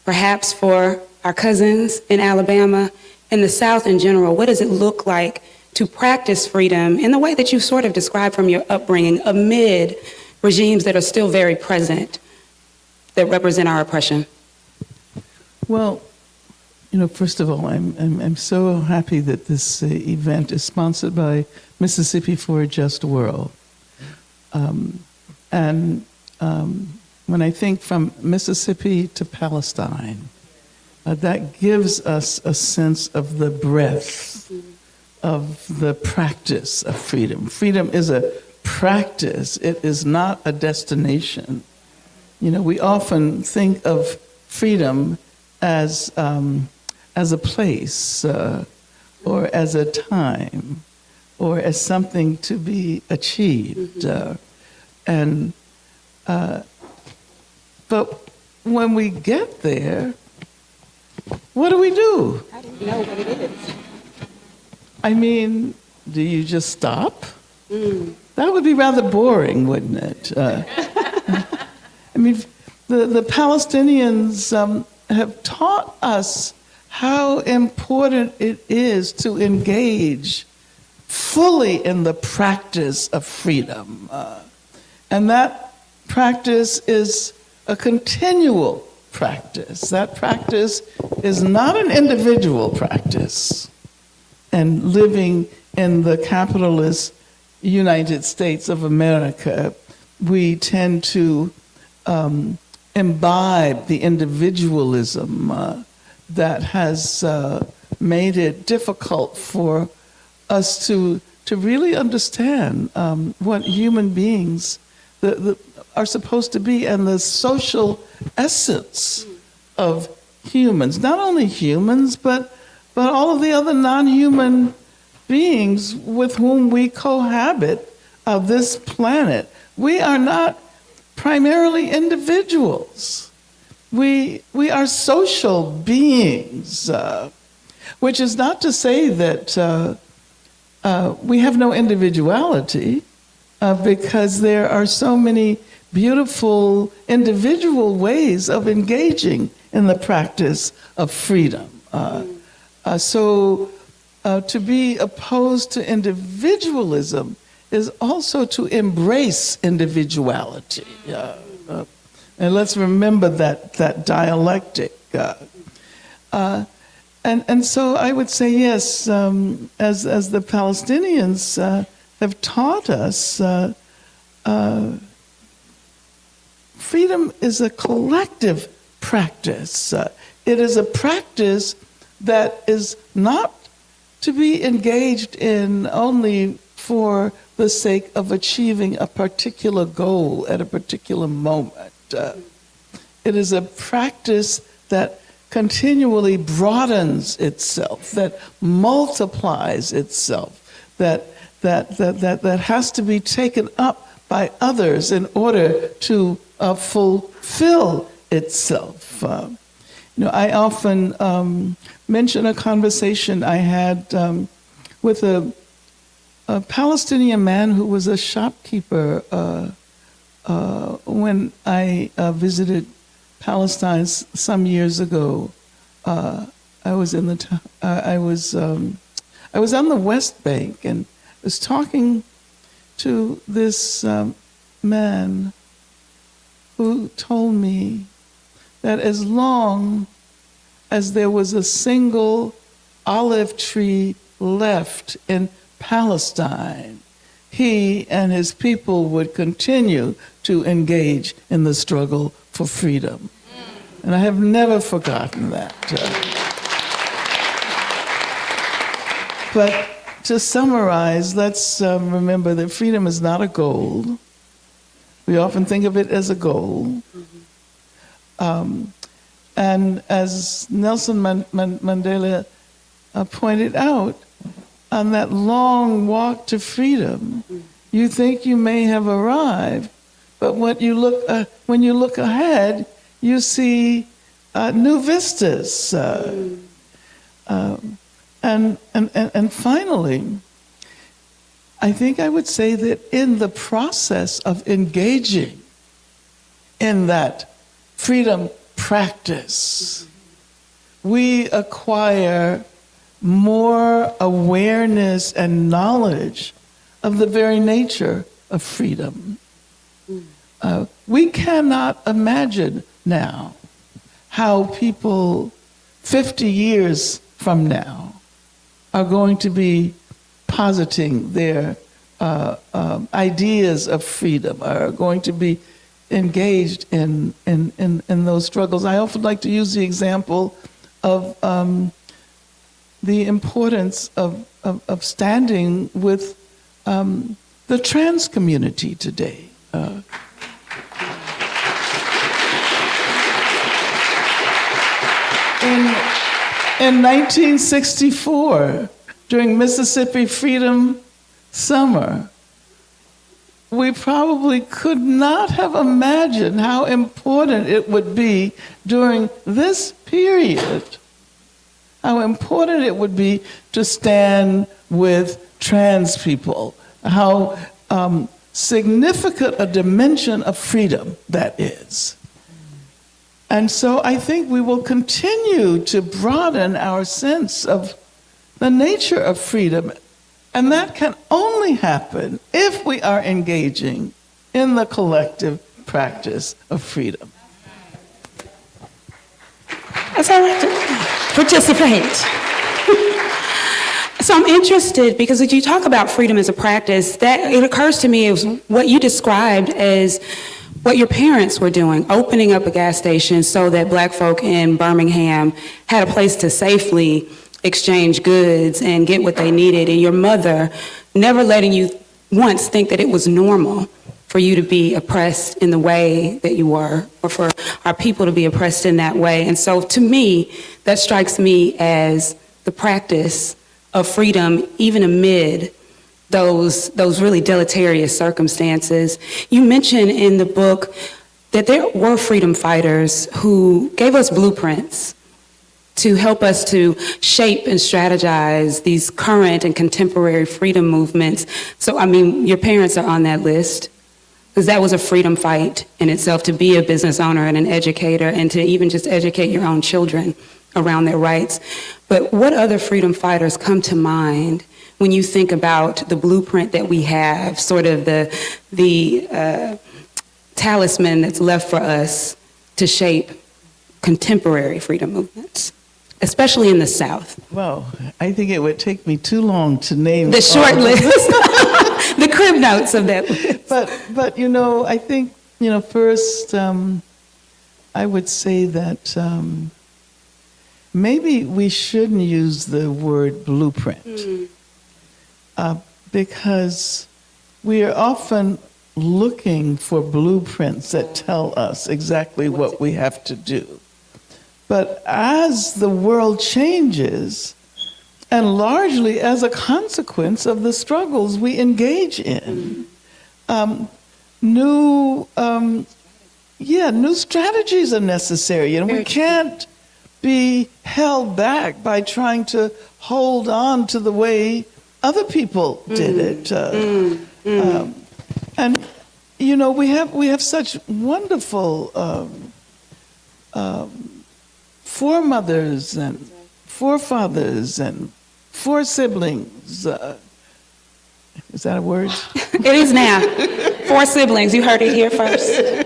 perhaps for our cousins in Alabama, in the South in general. What does it look like to practice freedom in the way that you sort of described from your upbringing amid regimes that are still very present that represent our oppression? Well, first of all, I'm so happy that this event is sponsored by Mississippi for a Just World. When I think from Mississippi to Palestine, that gives us a sense of the breadth of the practice of freedom. Freedom is a practice. It is not a destination. We often think of freedom as a place or as a time or as something to be achieved. But when we get there, what do we do? How do you know what it is? I mean, do you just stop? That would be rather boring, wouldn't it? I mean, the Palestinians have taught us how important it is to engage fully in the practice of freedom. And that practice is a continual practice. That practice is not an individual practice. And living in the capitalist United States of America, we tend to imbibe the individualism that has made it difficult for us to really understand what human beings are supposed to be and the social essence of humans. Not only humans, but all of the other non-human beings with whom we cohabit of this planet. We are not primarily individuals. We are social beings, which is not to say that we have no individuality, because there are so many beautiful individual ways of engaging in the practice of freedom. So to be opposed to individualism is also to embrace individuality. And let's remember that dialectic. And so I would say, yes, as the Palestinians have taught us, freedom is a collective practice. It is a practice that is not to be engaged in only for the sake of achieving a particular goal at a particular moment. It is a practice that continually broadens itself, that multiplies itself, that has to be taken up by others in order to fulfill itself. I often mention a conversation I had with a Palestinian man who was a shopkeeper when I visited Palestine some years ago. I was on the West Bank and was talking to this man who told me that as long as there was a single olive tree left in Palestine, he and his people would continue to engage in the struggle for freedom. And I have never forgotten that. But to summarize, let's remember that freedom is not a goal. We often think of it as a goal. And as Nelson Mandela pointed out, on that long walk to freedom, you think you may have arrived, but when you look ahead, you see new vistas. And finally, I think I would say that in the process of engaging in that freedom practice, we acquire more awareness and knowledge of the very nature of freedom. We cannot imagine now how people 50 years from now are going to be positing their ideas of freedom, are going to be engaged in those struggles. I often like to use the example of the importance of standing with the trans community today. In 1964, during Mississippi Freedom Summer, we probably could not have imagined how important it would be during this period, how important it would be to stand with trans people, how significant a dimension of freedom that is. And so I think we will continue to broaden our sense of the nature of freedom. And that can only happen if we are engaging in the collective practice of freedom. That's all right to participate. So I'm interested because as you talk about freedom as a practice, that it occurs to me is what you described as what your parents were doing, opening up a gas station so that Black folk in Birmingham had a place to safely exchange goods and get what they needed, and your mother never letting you once think that it was normal for you to be oppressed in the way that you were, or for our people to be oppressed in that way. And so to me, that strikes me as the practice of freedom, even amid those really deleterious circumstances. You mentioned in the book that there were freedom fighters who gave us blueprints to help us to shape and strategize these current and contemporary freedom movements. So, I mean, your parents are on that list, because that was a freedom fight in itself, to be a business owner and an educator, and to even just educate your own children around their rights. But what other freedom fighters come to mind when you think about the blueprint that we have, sort of the talisman that's left for us to shape contemporary freedom movements, especially in the South? Well, I think it would take me too long to name the short list, the crib notes of that list. But you know, I think, you know, first I would say that maybe we shouldn't use the word blueprint. Because we are often looking for blueprints that tell us exactly what we have to do. But as the world changes, and largely as a consequence of the struggles we engage in, new strategies are necessary, and we can't be held back by trying to hold on to the way other people did it. And you know, we have such wonderful foremothers and forefathers and siblings. Is that a word? It is now. 4 siblings. You heard it here first.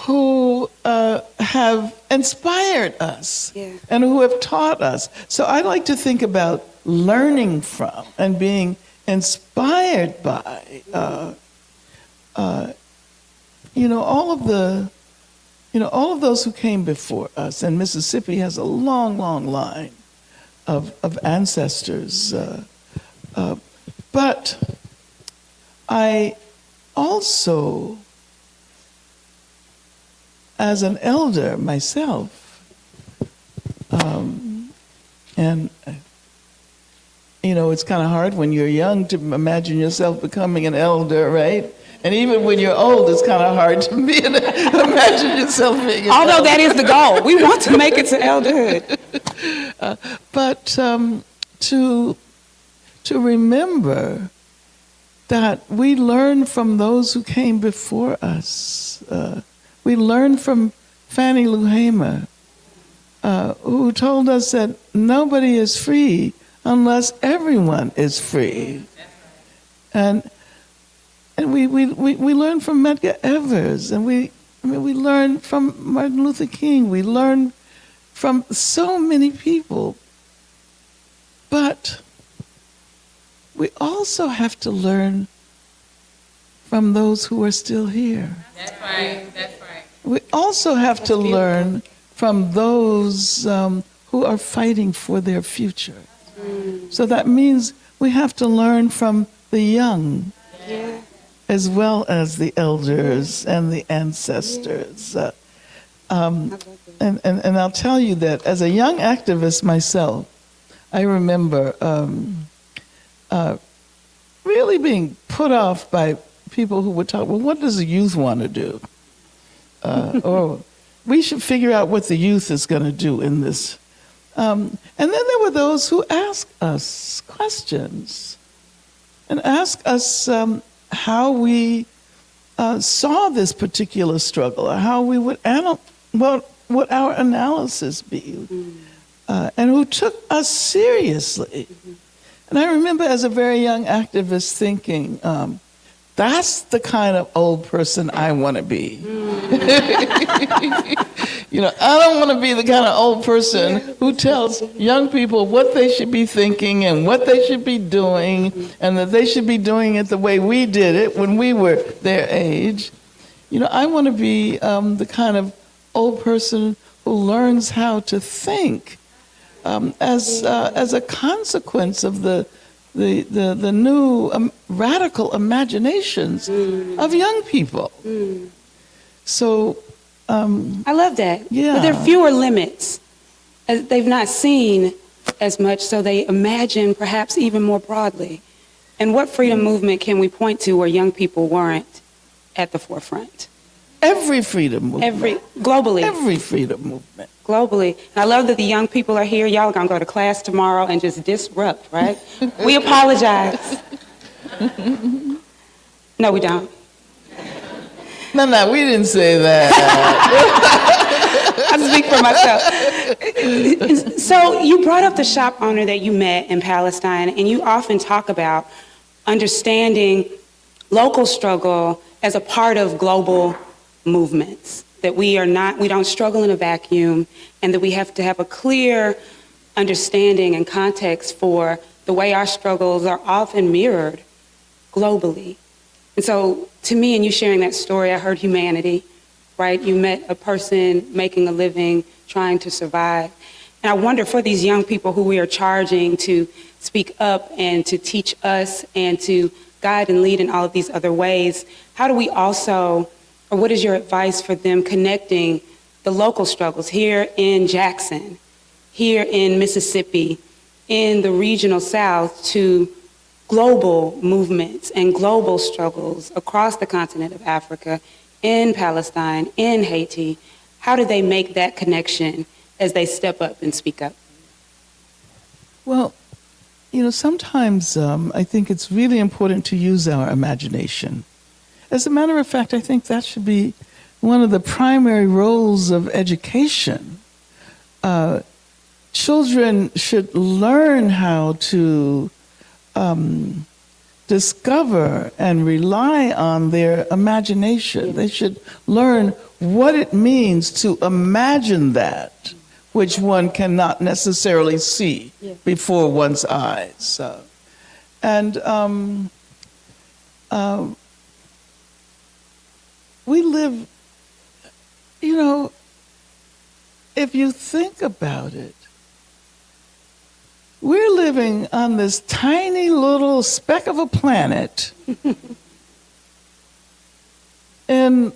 Who have inspired us and who have taught us. So I like to think about learning from and being inspired by, all of those who came before us. And Mississippi has a long, long line of ancestors. But I also, as an elder myself, and it's kind of hard when you're young to imagine yourself becoming an elder, right? And even when you're old, it's kind of hard to imagine yourself being an elder. Although that is the goal. We want to make it to elderhood. But to remember that we learn from those who came before us. We learned from Fannie Lou Hamer, who told us that nobody is free unless everyone is free. And we learn from Medgar Evers, and we learn from Martin Luther King. We learn from so many people. But we also have to learn from those who are still here. That's right. That's right. We also have to learn from those who are fighting for their future. So that means we have to learn from the young, as well as the elders and the ancestors. And I'll tell you that as a young activist myself, I remember really being put off by people who would talk, well, what does the youth want to do? Or we should figure out what the youth is going to do in this. And then there were those who asked us questions and asked us how we saw this particular struggle, or how we would what our analysis be, and who took us seriously. And I remember as a very young activist thinking, that's the kind of old person I want to be. I don't want to be the kind of old person who tells young people what they should be thinking and what they should be doing, and that they should be doing it the way we did it when we were their age. I want to be the kind of old person who learns how to think as a consequence of the new radical imaginations of young people. So I love that. Yeah. But there are fewer limits. They've not seen as much, so they imagine perhaps even more broadly. And what freedom movement can we point to where young people weren't at the forefront? Every freedom movement. Globally. Every freedom movement. Globally. And I love that the young people are here. Y'all are going to go to class tomorrow and just disrupt, right? We apologize. No, we don't. No, we didn't say that. I speak for myself. So you brought up the shop owner that you met in Palestine, and you often talk about understanding local struggle as a part of global movements, that we don't struggle in a vacuum, and that we have to have a clear understanding and context for the way our struggles are often mirrored globally. And so to me, and you sharing that story, I heard humanity, right? You met a person making a living, trying to survive. And I wonder, for these young people who we are charging to speak up and to teach us and to guide and lead in all of these other ways, how do we also, or what is your advice for them connecting the local struggles here in Jackson, here in Mississippi, in the regional South, to global movements and global struggles across the continent of Africa, in Palestine, in Haiti? How do they make that connection as they step up and speak up? Well, sometimes I think it's really important to use our imagination. As a matter of fact, I think that should be one of the primary roles of education. Children should learn how to discover and rely on their imagination. They should learn what it means to imagine that which one cannot necessarily see before one's eyes. We live, if you think about it, we're living on this tiny little speck of a planet in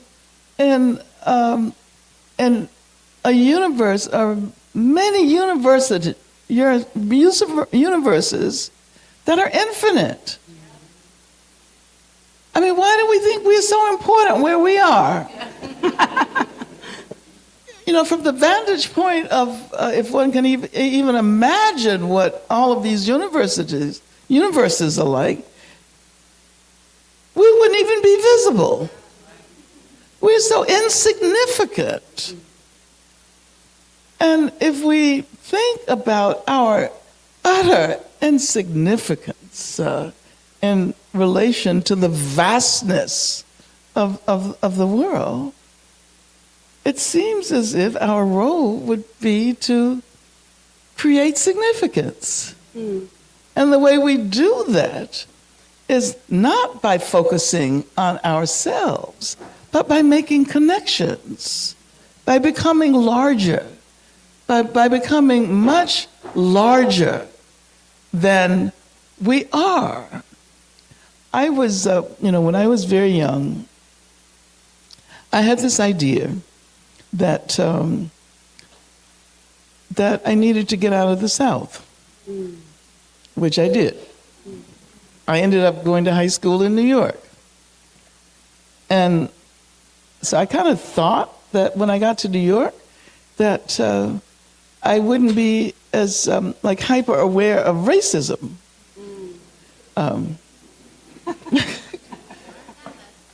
a universe, or many universes that are infinite. I mean, why do we think we're so important where we are? From the vantage point of if one can even imagine what all of these universes are like, we wouldn't even be visible. We're so insignificant. And if we think about our utter insignificance in relation to the vastness of the world, it seems as if our role would be to create significance. And the way we do that is not by focusing on ourselves, but by making connections, by becoming larger, by becoming much larger than we are. I was, when I was very young, I had this idea that that I needed to get out of the South, which I did. I ended up going to high school in New York. And so I kind of thought that when I got to New York, that I wouldn't be as like hyper aware of racism.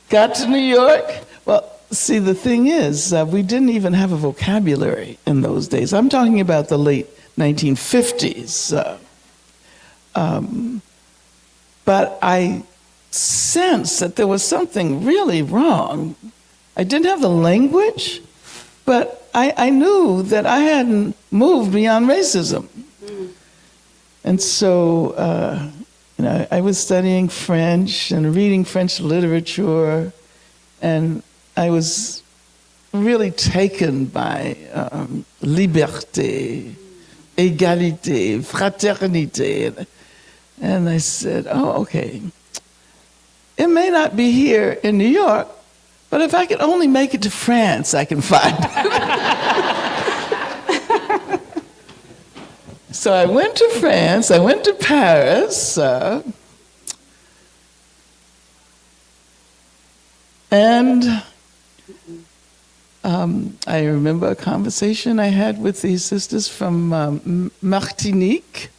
Got to New York. Well, see, the thing is, we didn't even have a vocabulary in those days. I'm talking about the late 1950s. But I sensed that there was something really wrong. I didn't have the language, but I knew that I hadn't moved beyond racism. And so, I was studying French and reading French literature, and I was really taken by liberté, égalité, fraternité. And I said, oh, okay. It may not be here in New York, but if I could only make it to France, I can find it. So I went to France, I went to Paris, and I remember a conversation I had with these sisters from Martinique,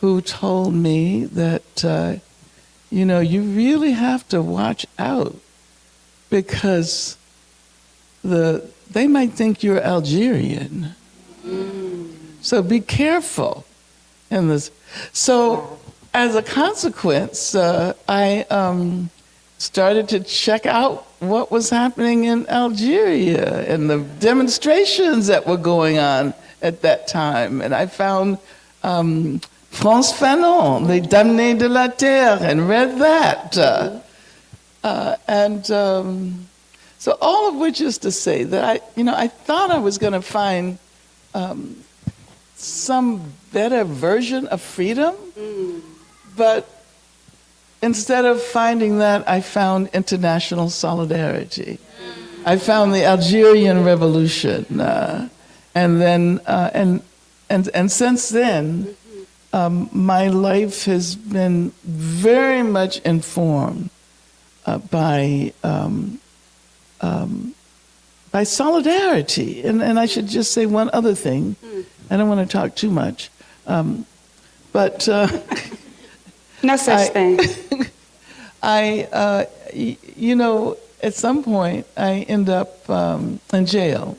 who told me that, you really have to watch out because they might think you're Algerian. So be careful in this. So as a consequence, I started to check out what was happening in Algeria and the demonstrations that were going on at that time. And I found France Fanon, Les Damnés de la Terre, and read that. So all of which is to say that I thought I was going to find some better version of freedom, but instead of finding that, I found international solidarity. I found the Algerian Revolution, and then and since then, my life has been very much informed by solidarity. And I should just say one other thing. I don't want to talk too much, but no such thing. At some point, I end up in jail.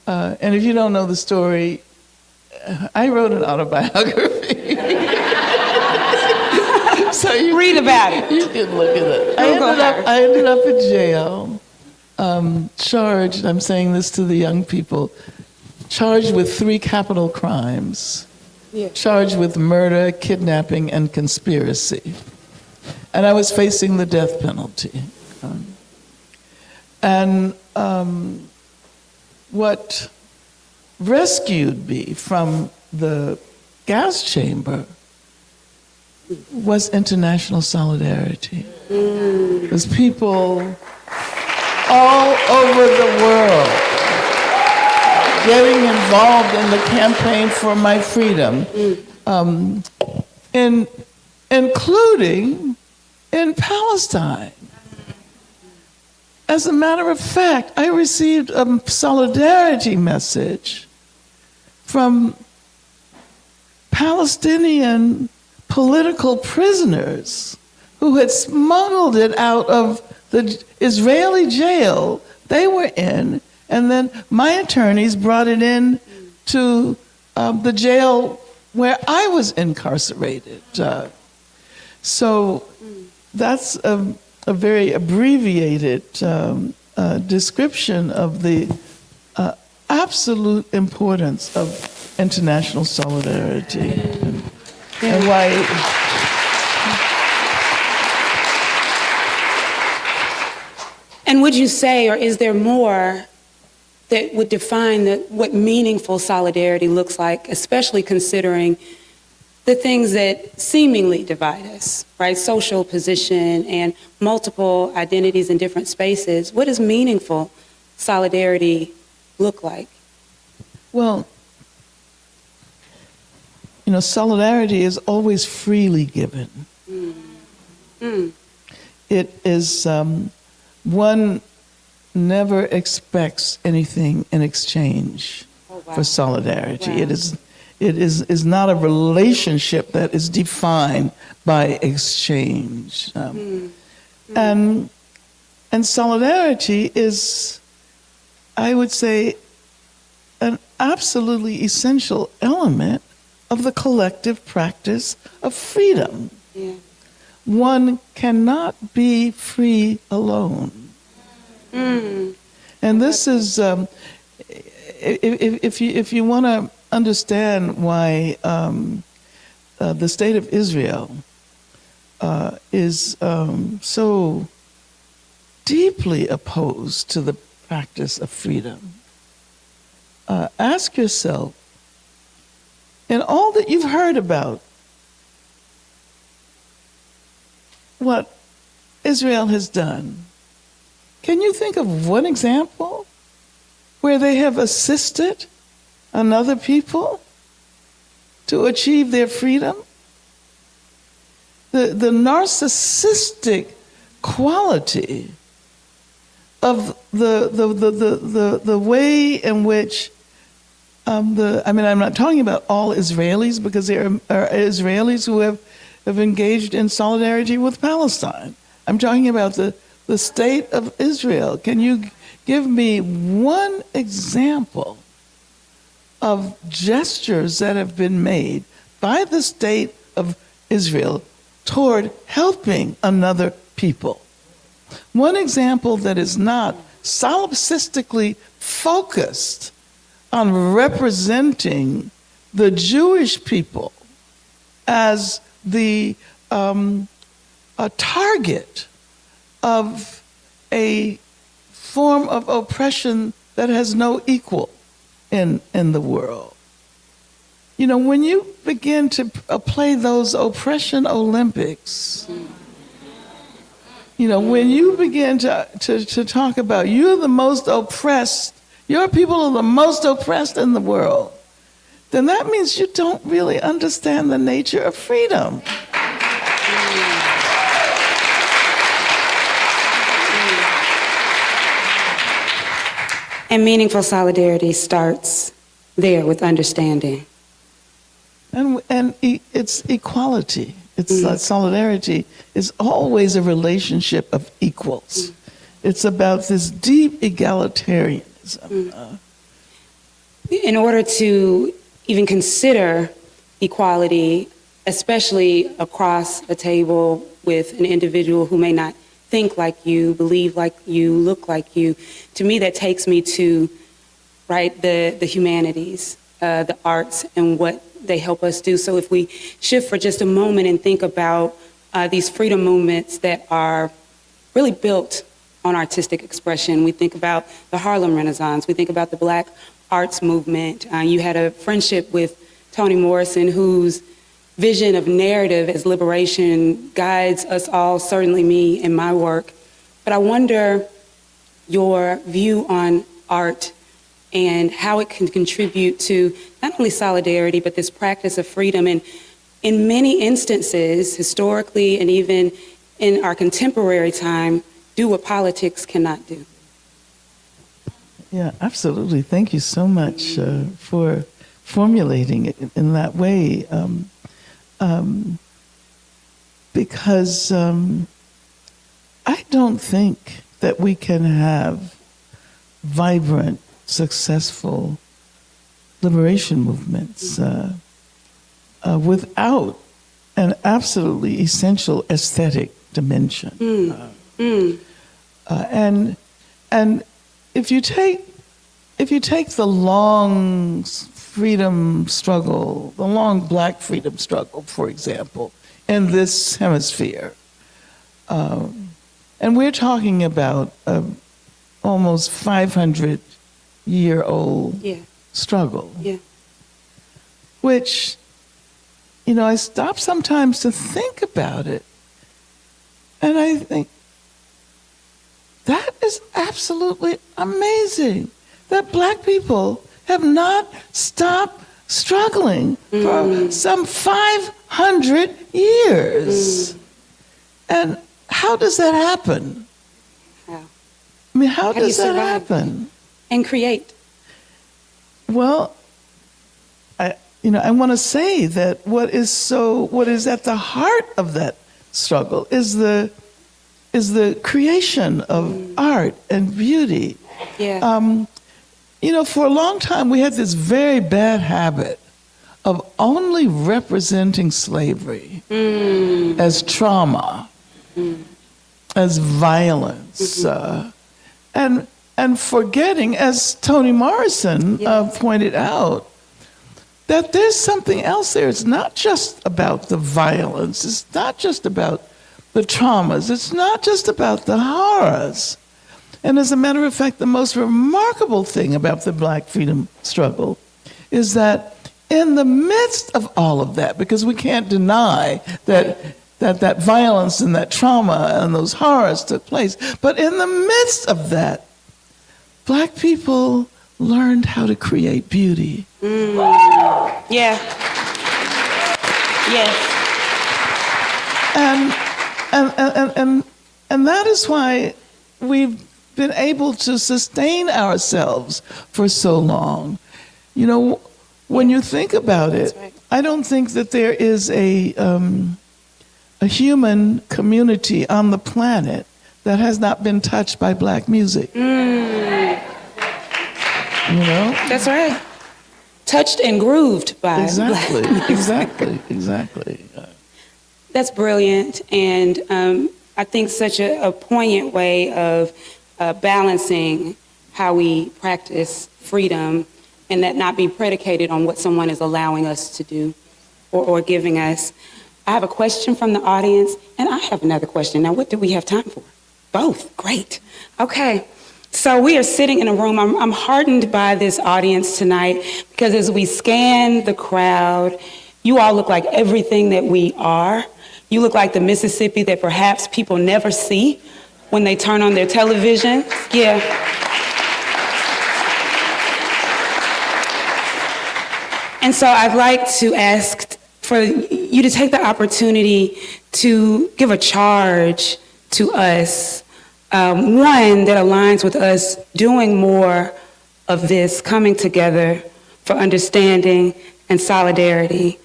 And if you don't know the story, I wrote an autobiography. So you read about it. You can look at it. I ended up in jail, charged, I'm saying this to the young people, charged with 3 capital crimes. Yeah. Charged with murder, kidnapping, and conspiracy. And I was facing the death penalty. What rescued me from the gas chamber was international solidarity. It was people all over the world getting involved in the campaign for my freedom, including in Palestine. As a matter of fact, I received a solidarity message from Palestinian political prisoners who had smuggled it out of the Israeli jail they were in, and then my attorneys brought it in to the jail where I was incarcerated. So that's a very abbreviated description of the absolute importance of international solidarity and why. And would you say, or is there more that would define what meaningful solidarity looks like, especially considering the things that seemingly divide us, right? Social position and multiple identities in different spaces. What does meaningful solidarity look like? Well, solidarity is always freely given. It is, one never expects anything in exchange for solidarity. Wow. It is not a relationship that is defined by exchange. And solidarity is, I would say, an absolutely essential element of the collective practice of freedom. Yeah. One cannot be free alone. And this is, if you want to understand why the state of Israel is so deeply opposed to the practice of freedom, ask yourself, in all that you've heard about what Israel has done, can you think of one example where they have assisted another people to achieve their freedom? The narcissistic quality of the way in which I'm not talking about all Israelis, because there are Israelis who have engaged in solidarity with Palestine. I'm talking about the state of Israel. Can you give me one example of gestures that have been made by the state of Israel toward helping another people? One example that is not solipsistically focused on representing the Jewish people as the a target of a form of oppression that has no equal in the world. When you begin to play those oppression Olympics, when you begin to talk about you're the most oppressed, your people are the most oppressed in the world, then that means you don't really understand the nature of freedom. And meaningful solidarity starts there with understanding. And it's equality. It's solidarity is always a relationship of equals. It's about this deep egalitarianism. In order to even consider equality, especially across a table with an individual who may not think like you, believe like you, look like you, to me that takes me to, the humanities, the arts, and what they help us do. So if we shift for just a moment and think about these freedom movements that are really built on artistic expression, we think about the Harlem Renaissance, we think about the Black arts movement. You had a friendship with Toni Morrison, whose vision of narrative as liberation guides us all, certainly me in my work. But I wonder your view on art and how it can contribute to not only solidarity, but this practice of freedom. And in many instances, historically and even in our contemporary time, do what politics cannot do. Yeah, absolutely. Thank you so much for formulating it in that way. Because I don't think that we can have vibrant, successful liberation movements without an absolutely essential aesthetic dimension. And if you take the long freedom struggle, the long Black freedom struggle, for example, in this hemisphere, and we're talking about almost 500-year-old struggle, which, I stop sometimes to think about it, and I think, that is absolutely amazing that Black people have not stopped struggling for some 500 years. And how does that happen? How? I mean, how do you does that survive happen? and create? Well, I want to say that what is at the heart of that struggle is the creation of art and beauty. For a long time we had this very bad habit of only representing slavery as trauma, as violence, and forgetting, as Toni Morrison pointed out, that there's something else there. It's not just about the violence. It's not just about the traumas. It's not just about the horrors. And as a matter of fact, the most remarkable thing about the Black freedom struggle is that in the midst of all of that, because we can't deny that violence and that trauma and those horrors took place, but in the midst of that, Black people learned how to create beauty. Yes. And that is why we've been able to sustain ourselves for so long. When you think about it, I don't think that there is a human community on the planet that has not been touched by Black music. That's right. Touched and grooved by Black music. Exactly. That's brilliant, and I think such a poignant way of balancing how we practice freedom and that not be predicated on what someone is allowing us to do or giving us. I have a question from the audience, and I have another question. Now, what do we have time for? Both. Great. Okay. So we are sitting in a room. I'm heartened by this audience tonight because as we scan the crowd, you all look like everything that we are. You look like the Mississippi that perhaps people never see when they turn on their television. Yeah. And so I'd like to ask for you to take the opportunity to give a charge to us, one that aligns with us doing more of this, coming together for understanding and solidarity,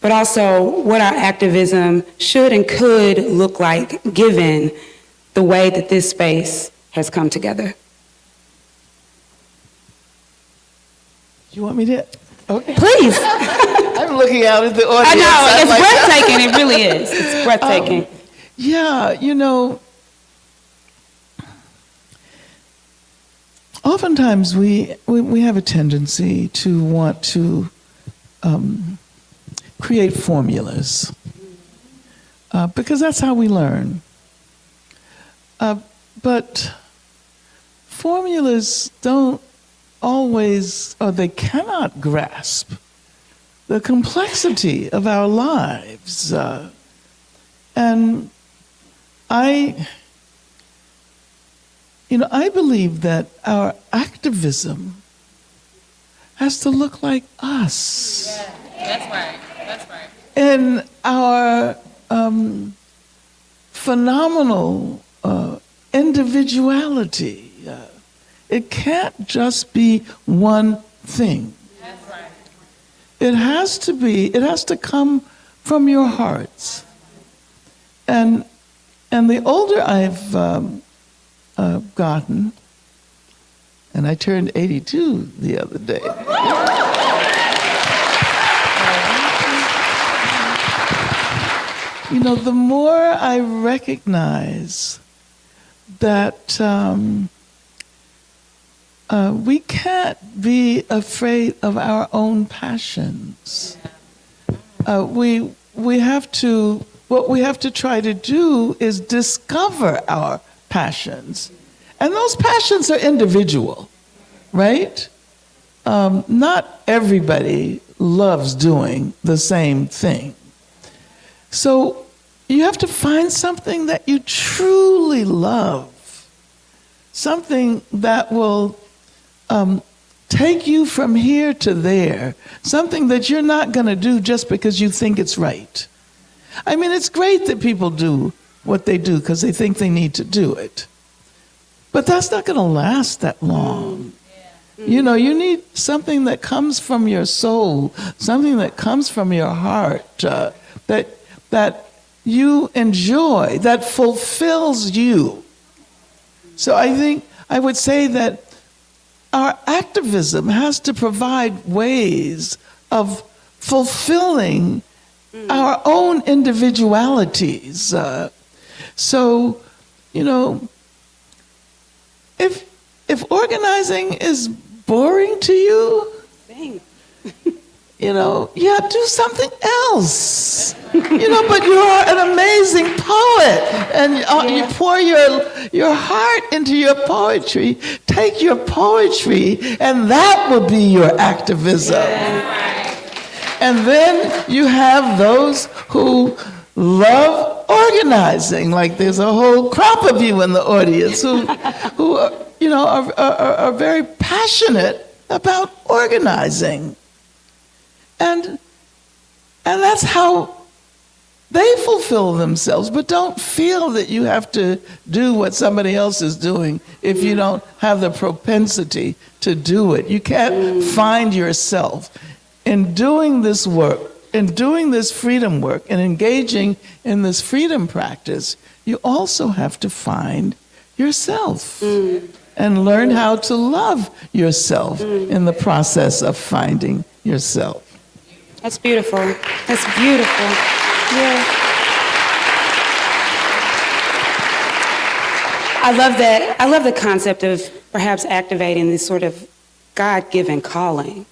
but also what our activism should and could look like given the way that this space has come together. Do you want me to? Okay. Please. I'm looking out at the audience. I know, it's breathtaking. It really is. It's breathtaking. Oftentimes we have a tendency to want to create formulas because that's how we learn. But formulas don't always, or they cannot grasp the complexity of our lives. And I believe that our activism has to look like us. Yeah, that's right. In our phenomenal individuality. It can't just be one thing. That's right. It has to come from your hearts. And the older I've gotten, and I turned 82 the other day. You know, the more I recognize that we can't be afraid of our own passions. We have to, what we have to try to do is discover our passions. And those passions are individual, right? Not everybody loves doing the same thing. So you have to find something that you truly love, something that will take you from here to there, something that you're not going to do just because you think it's right. I mean, it's great that people do what they do because they think they need to do it. But that's not going to last that long. You know, you need something that comes from your soul, something that comes from your heart, that you enjoy, that fulfills you. So I think I would say that our activism has to provide ways of fulfilling our own individualities. So, you know, if organizing is boring to you, you know, yeah, do something else. You know, but you're an amazing poet, and you pour your heart into your poetry. Take your poetry, and that will be your activism. And then you have those who love organizing, like there's a whole crop of you in the audience who you know, are very passionate about organizing. And that's how they fulfill themselves. But don't feel that you have to do what somebody else is doing if you don't have the propensity to do it. You can't find yourself. In doing this work, in doing this freedom work, and engaging in this freedom practice, you also have to find yourself and learn how to love yourself in the process of finding yourself. That's beautiful. That's beautiful. Yeah. I love that. I love the concept of perhaps activating this sort of God-given calling,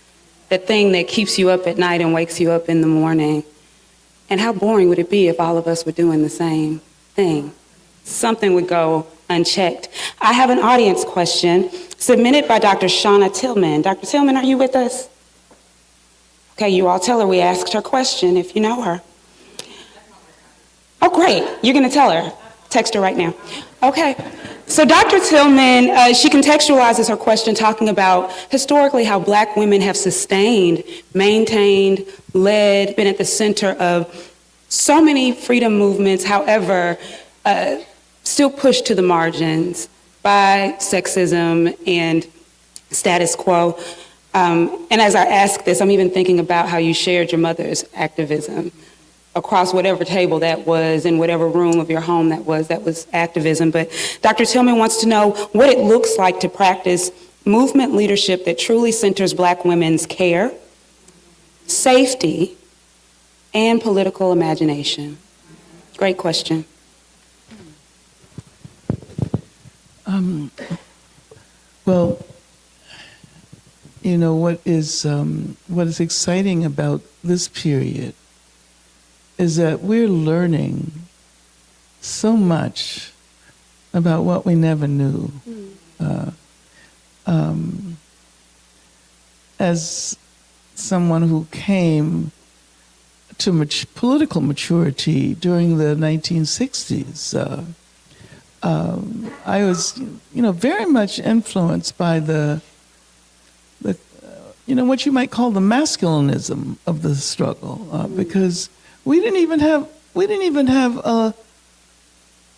that thing that keeps you up at night and wakes you up in the morning. And how boring would it be if all of us were doing the same thing? Something would go unchecked. I have an audience question submitted by Dr. Shauna Tillman. Dr. Tillman, are you with us? Okay, you all tell her we asked her question if you know her. Oh, great. You're going to tell her. Text her right now. Okay. So Dr. Tillman, she contextualizes her question talking about historically how Black women have sustained, maintained, led, been at the center of so many freedom movements, however, still pushed to the margins by sexism and status quo. And as I ask this, I'm even thinking about how you shared your mother's activism across whatever table that was in whatever room of your home that was activism. But Dr. Tillman wants to know what it looks like to practice movement leadership that truly centers Black women's care, safety, and political imagination. Great question. Well, you know, what is exciting about this period is that we're learning so much about what we never knew. As someone who came to political maturity during the 1960s, I was, you know, very much influenced by the you know, what you might call the masculinism of the struggle, because we didn't even have a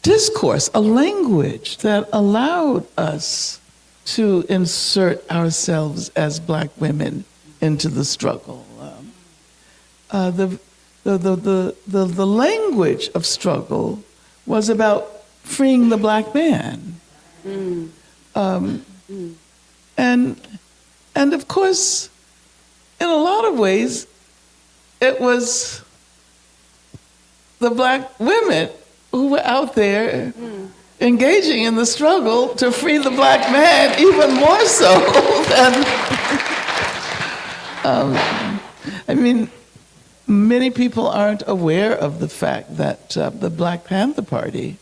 discourse, a language that allowed us to insert ourselves as Black women into the struggle. The language of struggle was about freeing the Black man, and of course, in a lot of ways, it was the black women who were out there engaging in the struggle to free the black man even more so than, I mean, many people aren't aware of the fact that the Black Panther Party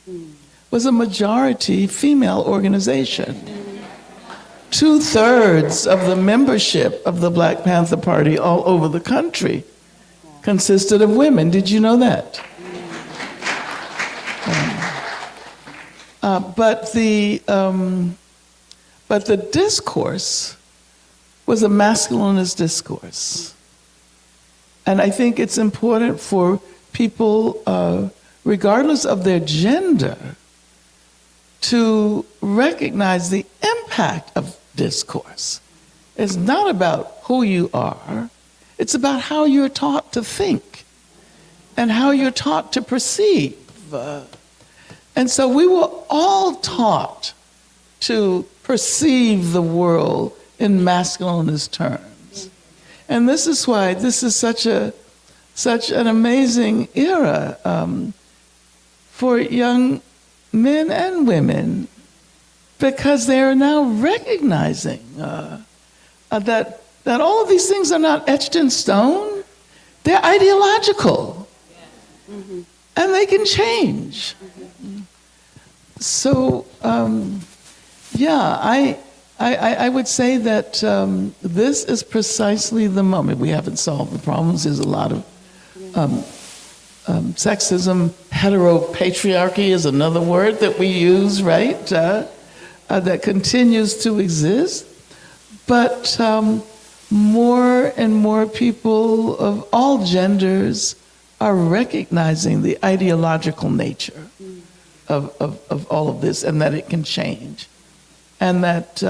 was a majority female organization. 2/3 of the membership of the Black Panther Party all over the country consisted of women. Did you know that? But the discourse was a masculinist discourse. And I think it's important for people, regardless of their gender, to recognize the impact of discourse. It's not about who you are, it's about how you're taught to think and how you're taught to perceive. And so we were all taught to perceive the world in masculinist terms. And this is why this is such an amazing era for young men and women, because they are now recognizing that all of these things are not etched in stone, they're ideological, and they can change. So, I would say that this is precisely the moment. We haven't solved the problems. There's a lot of sexism, heteropatriarchy is another word that we use, right? That continues to exist. But more and more people of all genders are recognizing the ideological nature of all of this, and that it can change, and that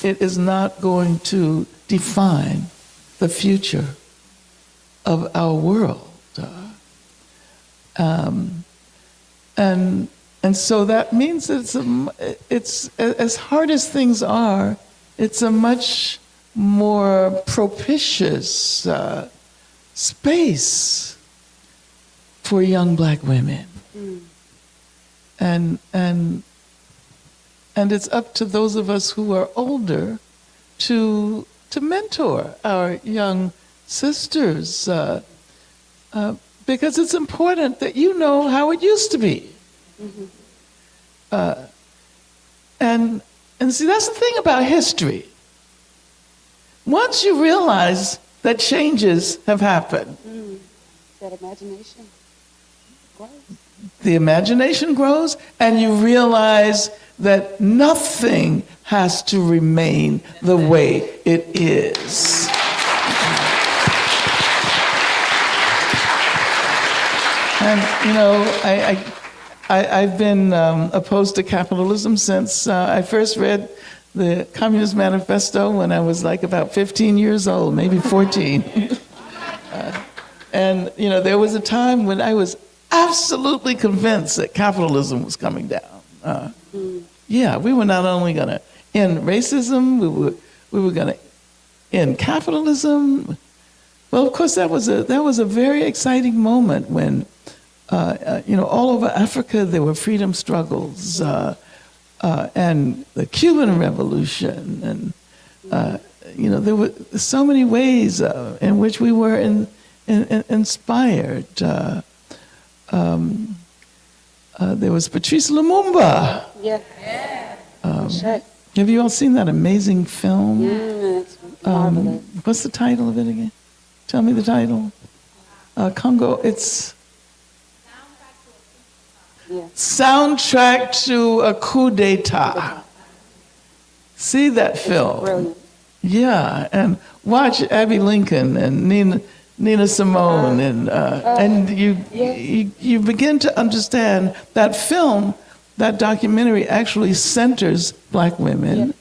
it is not going to define the future of our world. And so that means it's as hard as things are, it's a much more propitious space for young black women. And it's up to those of us who are older to mentor our young sisters, because it's important that you know how it used to be. And see, that's the thing about history. Once you realize that changes have happened, that imagination grows. The imagination grows, and you realize that nothing has to remain the way it is. And, you know, I've been opposed to capitalism since I first read the Communist Manifesto when I was like about 15 years old, maybe 14. And, you know, there was a time when I was absolutely convinced that capitalism was coming down. Yeah, we were not only going to end racism, we were going to end capitalism. Well, of course, that was a very exciting moment when, you know, all over Africa there were freedom struggles, and the Cuban Revolution, and you know, there were so many ways in which we were inspired. There was Patrice Lumumba. Yeah. Have you all seen that amazing film? It's marvelous. What's the title of it again? Tell me the title. Congo. It's Soundtrack to a Coup d'etat. See that film? Brilliant. Yeah, and watch Abby Lincoln and Nina Simone, and you begin to understand that film, that documentary actually centers black women,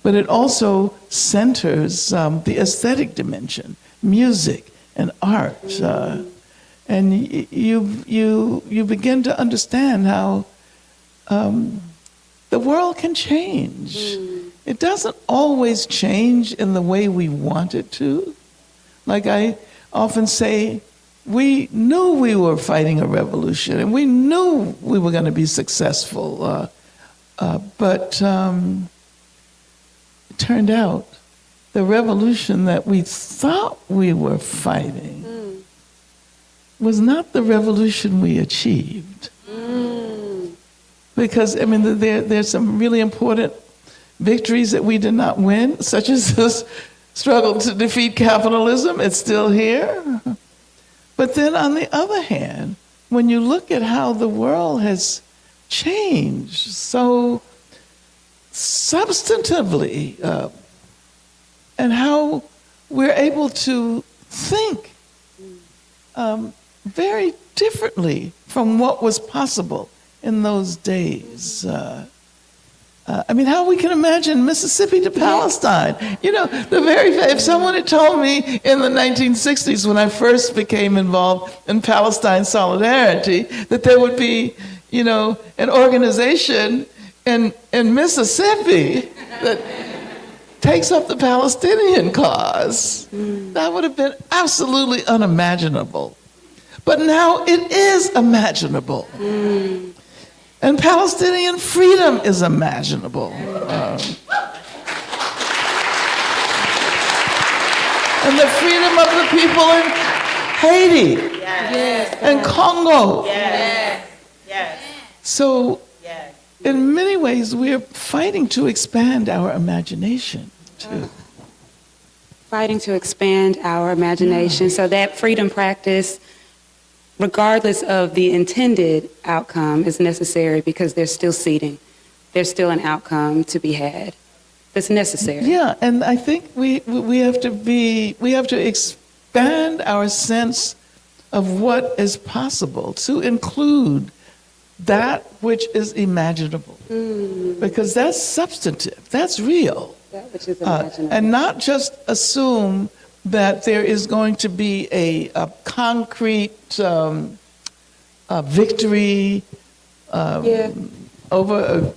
but it also centers the aesthetic dimension, music and art, and you begin to understand how the world can change. It doesn't always change in the way we want it to. Like I often say, we knew we were fighting a revolution, and we knew we were going to be successful. But it turned out the revolution that we thought we were fighting was not the revolution we achieved. Because, I mean, there's some really important victories that we did not win, such as this struggle to defeat capitalism. It's still here. But then on the other hand, when you look at how the world has changed so substantively, and how we're able to think very differently from what was possible in those days. I mean, how we can imagine Mississippi to Palestine. You know, if someone had told me in the 1960s when I first became involved in Palestine solidarity that there would be, you know, an organization in Mississippi that takes up the Palestinian cause, that would have been absolutely unimaginable. But now it is imaginable. And Palestinian freedom is imaginable. And the freedom of the people in Haiti and Congo. So in many ways, we're fighting to expand our imagination, too. Fighting to expand our imagination. So that freedom practice, regardless of the intended outcome, is necessary because there's still seeding. There's still an outcome to be had that's necessary. Yeah, and I think we have to expand our sense of what is possible to include that which is imaginable, because that's substantive, that's real. That which is imaginable. And not just assume that there is going to be a concrete victory over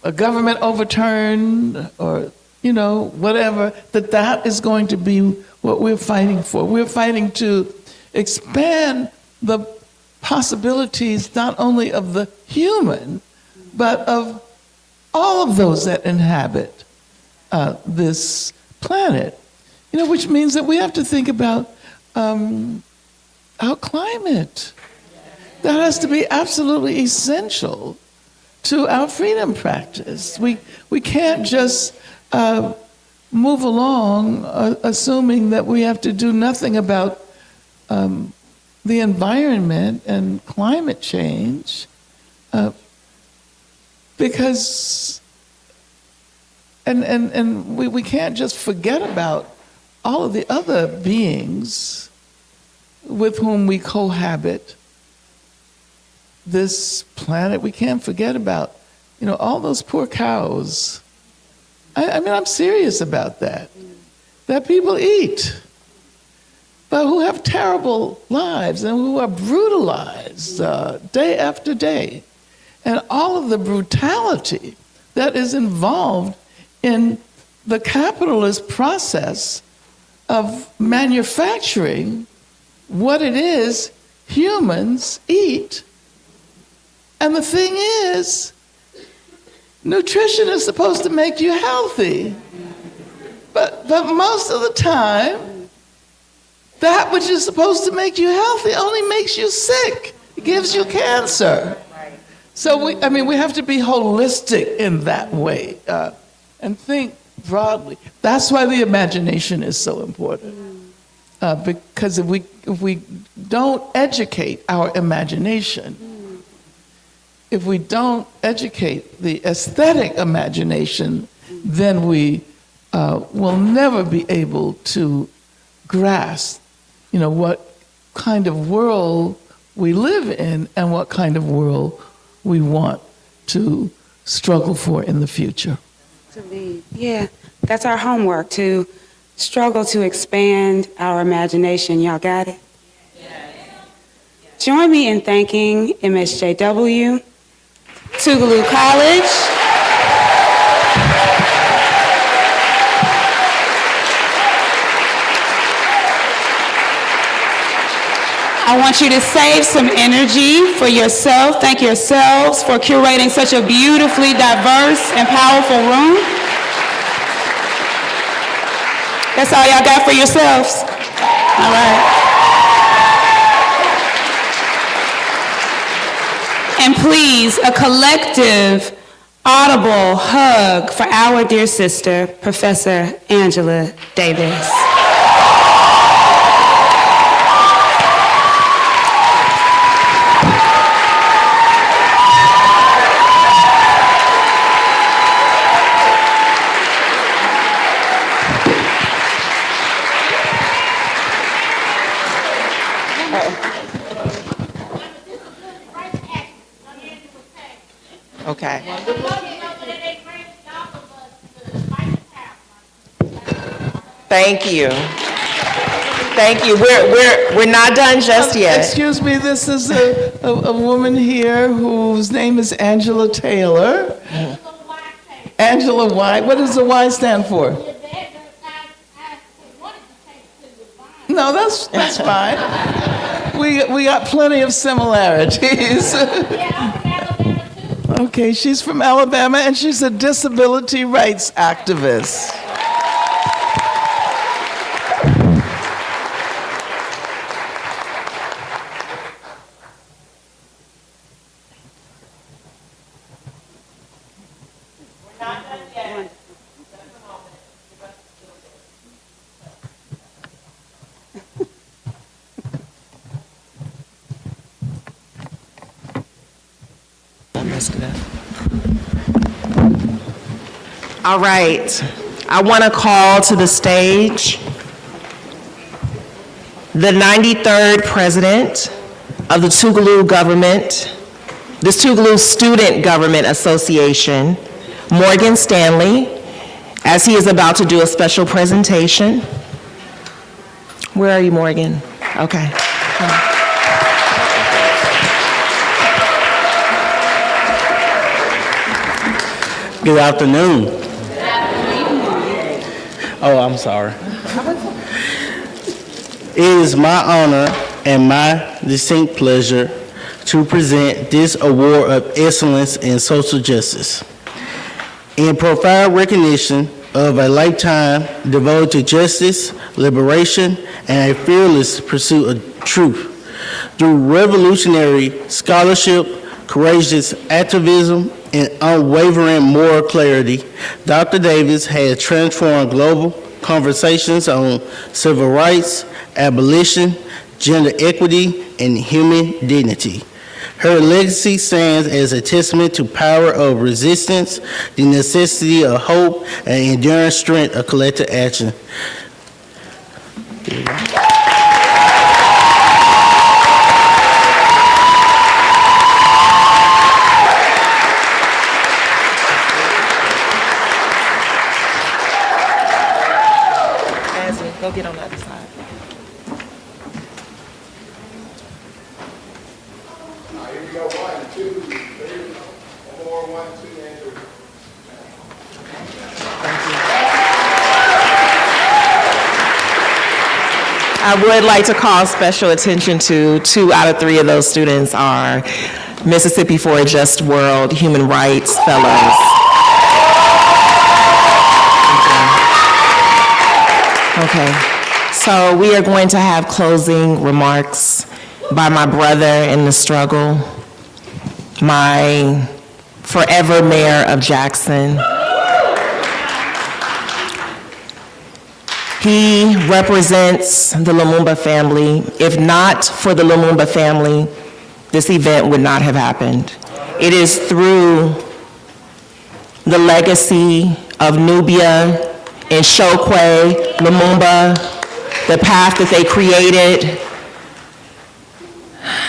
a government overturn, or, you know, whatever, that is going to be what we're fighting for. We're fighting to expand the possibilities not only of the human, but of all of those that inhabit this planet. You know, which means that we have to think about our climate. That has to be absolutely essential to our freedom practice. We can't just move along assuming that we have to do nothing about the environment and climate change, because we can't just forget about all of the other beings with whom we cohabit this planet. We can't forget about, you know, all those poor cows. I mean, I'm serious about that people eat, but who have terrible lives and who are brutalized day after day. And all of the brutality that is involved in the capitalist process of manufacturing what it is humans eat. And the thing is, nutrition is supposed to make you healthy. But most of the time, that which is supposed to make you healthy only makes you sick. It gives you cancer. So we have to be holistic in that way and think broadly. That's why the imagination is so important. Because if we don't educate our imagination, if we don't educate the aesthetic imagination, then we will never be able to grasp, you know, what kind of world we live in and what kind of world we want to struggle for in the future. Yeah, that's our homework, to struggle to expand our imagination. Y'all got it? Join me in thanking MSJW, Tougaloo College, I want you to save some energy for yourself. Thank yourselves for curating such a beautifully diverse and powerful room. That's all y'all got for yourselves? All right. And please, a collective, audible hug for our dear sister, Professor Angela Davis. Okay. Thank you. Thank you. We're not done just yet. Excuse me, this is a woman here whose name is Angela Taylor. Angela Y. What does the Y stand for? No, that's fine. We got plenty of similarities. Okay, she's from Alabama, and she's a disability rights activist. All right, I want to call to the stage the 93rd president of the Tougaloo government, the Tougaloo Student Government Association, Morgan Stanley, as he is about to do a special presentation. Where are you, Morgan? Okay. Good afternoon. Oh, I'm sorry. It is my honor and my distinct pleasure to present this award of excellence in social justice. In profound recognition of a lifetime devoted to justice, liberation, and a fearless pursuit of truth. Through revolutionary scholarship, courageous activism, and unwavering moral clarity, Dr. Davis has transformed global conversations on civil rights, abolition, gender equity, and human dignity. Her legacy stands as a testament to power of resistance, the necessity of hope, and enduring strength of collective action. Go get on the other side. Here we go, 1, 2, 3, 4, 1, 2, and 3. I would like to call special attention to 2 out of 3 of those students are Mississippi for a Just World Human Rights Fellows. Okay, so we are going to have closing remarks by my brother in the struggle, my forever mayor of Jackson. He represents the Lumumba family. If not for the Lumumba family, this event would not have happened. It is through the legacy of Nubia and Chokwe, Lumumba, the path that they created,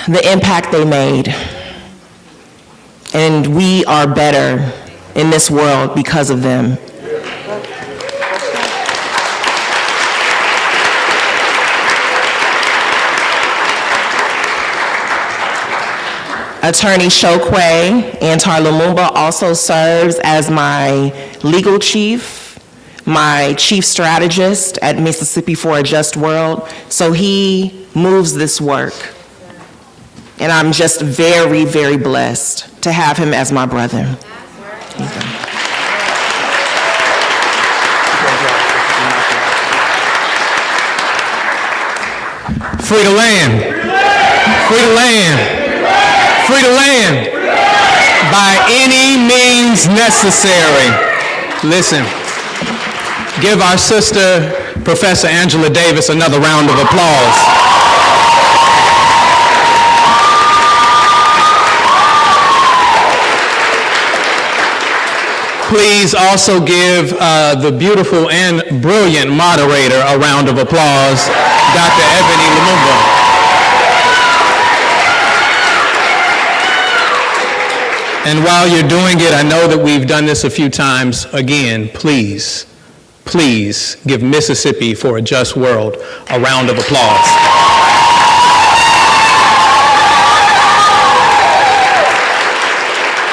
the impact they made. And we are better in this world because of them. Attorney Chokwe Antar Lumumba also serves as my legal chief, my chief strategist at Mississippi for a Just World. So he moves this work And I'm just very, very blessed to have him as my brother. Free the land. Free the land. Free the land. By any means necessary. Listen, give our sister, Professor Angela Davis, another round of applause. Please also give the beautiful and brilliant moderator a round of applause, Dr. Ebony Lumumba. And while you're doing it, I know that we've done this a few times. Again, please, please give Mississippi for a Just World a round of applause.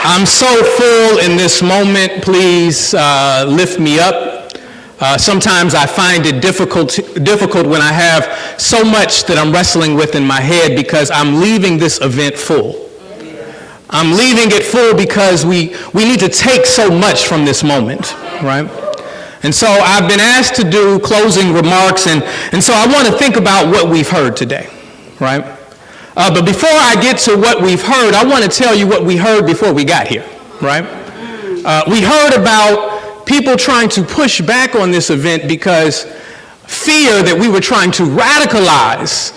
I'm so full in this moment. Please lift me up. Sometimes I find it difficult when I have so much that I'm wrestling with in my head because I'm leaving this event full. I'm leaving it full because we need to take so much from this moment, right? And so I've been asked to do closing remarks, and so I want to think about what we've heard today, right? But before I get to what we've heard, I want to tell you what we heard before we got here, right? We heard about people trying to push back on this event because fear that we were trying to radicalize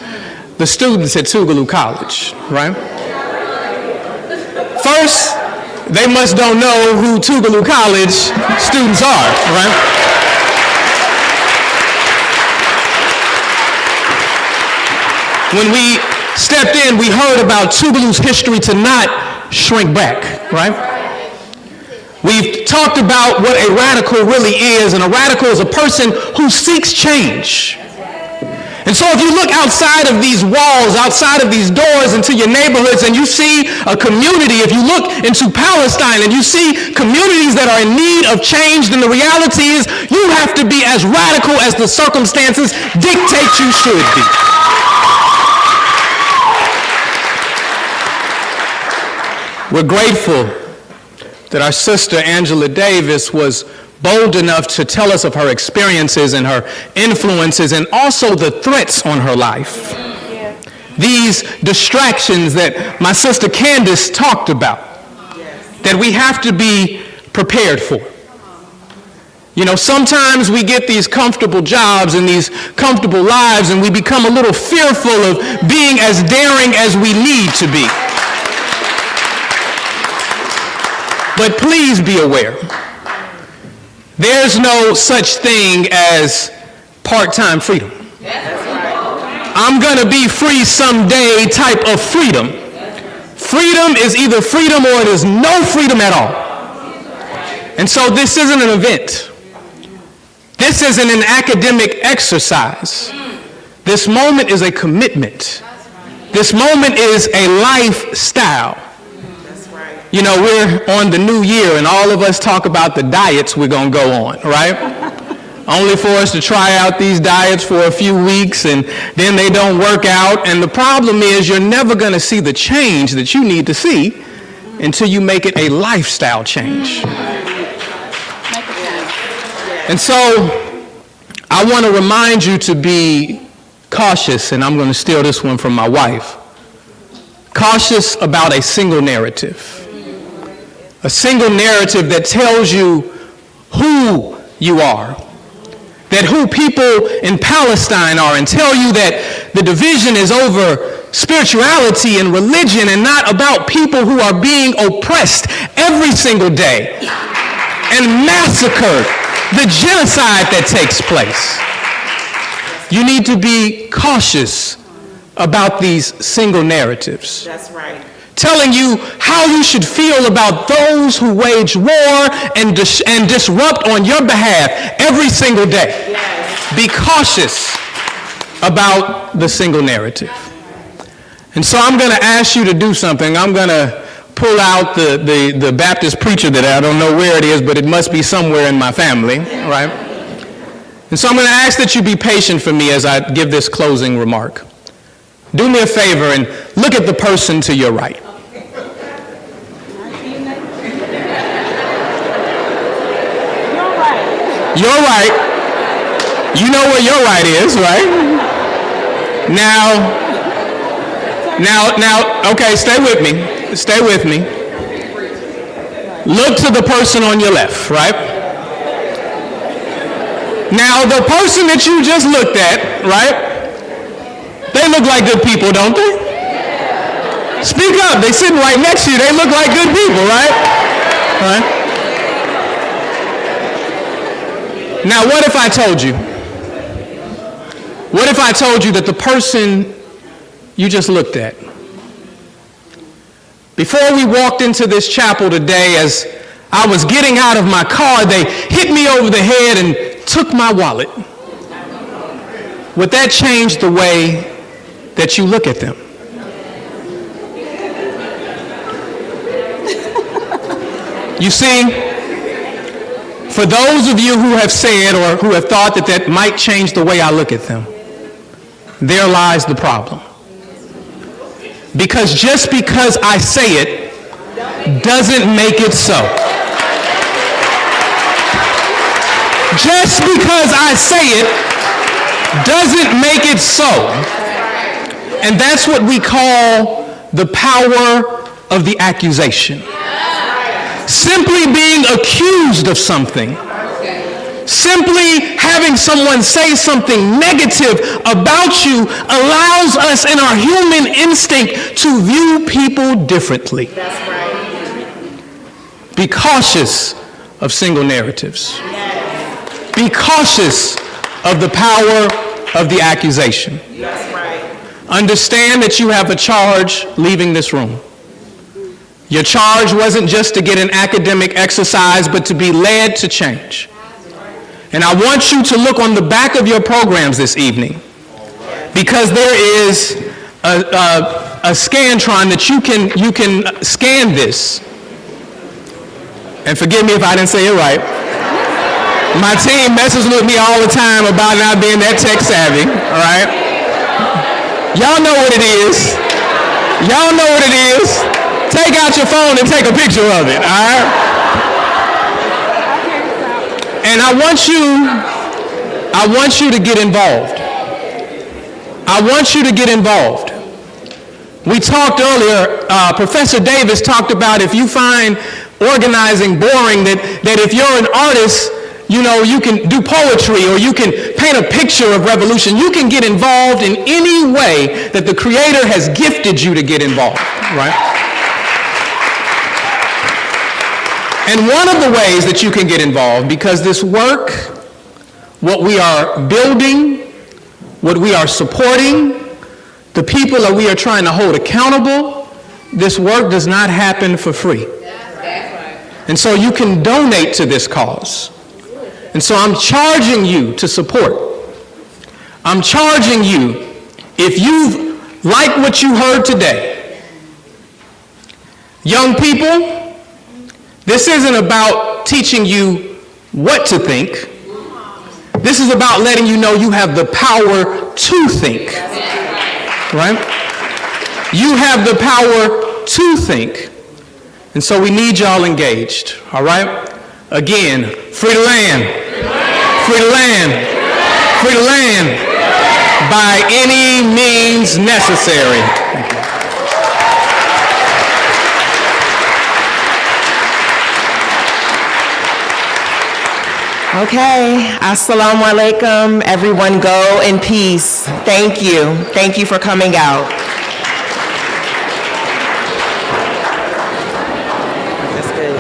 the students at Tougaloo College, right? First, they must don't know who Tougaloo College students are, right? When we stepped in, we heard about Tougaloo's history to not shrink back, right? We've talked about what a radical really is, and a radical is a person who seeks change. And so if you look outside of these walls, outside of these doors into your neighborhoods, and you see a community, if you look into Palestine and you see communities that are in need of change, then the reality is you have to be as radical as the circumstances dictate you should be. We're grateful that our sister Angela Davis was bold enough to tell us of her experiences and her influences and also the threats on her life. Yeah. These distractions that my sister Candace talked about, that we have to be prepared for. You know, sometimes we get these comfortable jobs and these comfortable lives and we become a little fearful of being as daring as we need to be. But please be aware, there's no such thing as part-time freedom. I'm gonna be free someday type of freedom. Freedom is either freedom or it is no freedom at all. And so this isn't an event. This isn't an academic exercise. This moment is a commitment. This moment is a lifestyle. You know, we're on the new year and all of us talk about the diets we're going to go on, right? Only for us to try out these diets for a few weeks and then they don't work out. And the problem is you're never going to see the change that you need to see until you make it a lifestyle change. And so I want to remind you to be cautious, and I'm going to steal this one from my wife. Cautious about a single narrative. A single narrative that tells you who you are, that who people in Palestine are, and tell you that the division is over spirituality and religion and not about people who are being oppressed every single day and massacred, the genocide that takes place. You need to be cautious about these single narratives. That's right. Telling you how you should feel about those who wage war and disrupt on your behalf every single day. Yes. Be cautious about the single narrative. And so I'm going to ask you to do something. I'm going to pull out the Baptist preacher that I don't know where it is, but it must be somewhere in my family, right? And so I'm going to ask that you be patient for me as I give this closing remark. do me a favor and look at the person to your right. Your right. You know where your right is, right? Now, okay, stay with me. Stay with me. Look to the person on your left, right? Now, the person that you just looked at, right? They look like good people, don't they? Speak up. They sitting right next to you. They look like good people, right? Right? Now, what if I told you? What if I told you that the person you just looked at, before we walked into this chapel today, as I was getting out of my car, they hit me over the head and took my wallet? Would that change the way that you look at them? You see, for those of you who have said or who have thought that that might change the way I look at them, there lies the problem. Because just because I say it doesn't make it so. Just because I say it doesn't make it so. And that's what we call the power of the accusation. Simply being accused of something, simply having someone say something negative about you allows us in our human instinct to view people differently. That's right. Be cautious of single narratives. Be cautious of the power of the accusation. That's right. Understand that you have a charge leaving this room. Your charge wasn't just to get an academic exercise, but to be led to change. And I want you to look on the back of your programs this evening, because there is a Scantron that you can scan this. And forgive me if I didn't say it right. My team messes with me all the time about not being that tech savvy, all right? Y'all know what it is. Y'all know what it is. Take out your phone and take a picture of it, all right? And I want you to get involved. I want you to get involved. We talked earlier, Professor Davis talked about if you find organizing boring, that if you're an artist, you know, you can do poetry or you can paint a picture of revolution. You can get involved in any way that the Creator has gifted you to get involved, right? And one of the ways that you can get involved, because this work, what we are building, what we are supporting, the people that we are trying to hold accountable, this work does not happen for free. And so you can donate to this cause. And so I'm charging you to support. I'm charging you, if you like what you heard today, young people, this isn't about teaching you what to think. This is about letting you know you have the power to think, right? You have the power to think. And so we need y'all engaged, all right? Again, free the land, free the land, free the land by any means necessary. Thank you. Okay, assalamu alaikum. Everyone go in peace. Thank you. Thank you for coming out. That's good.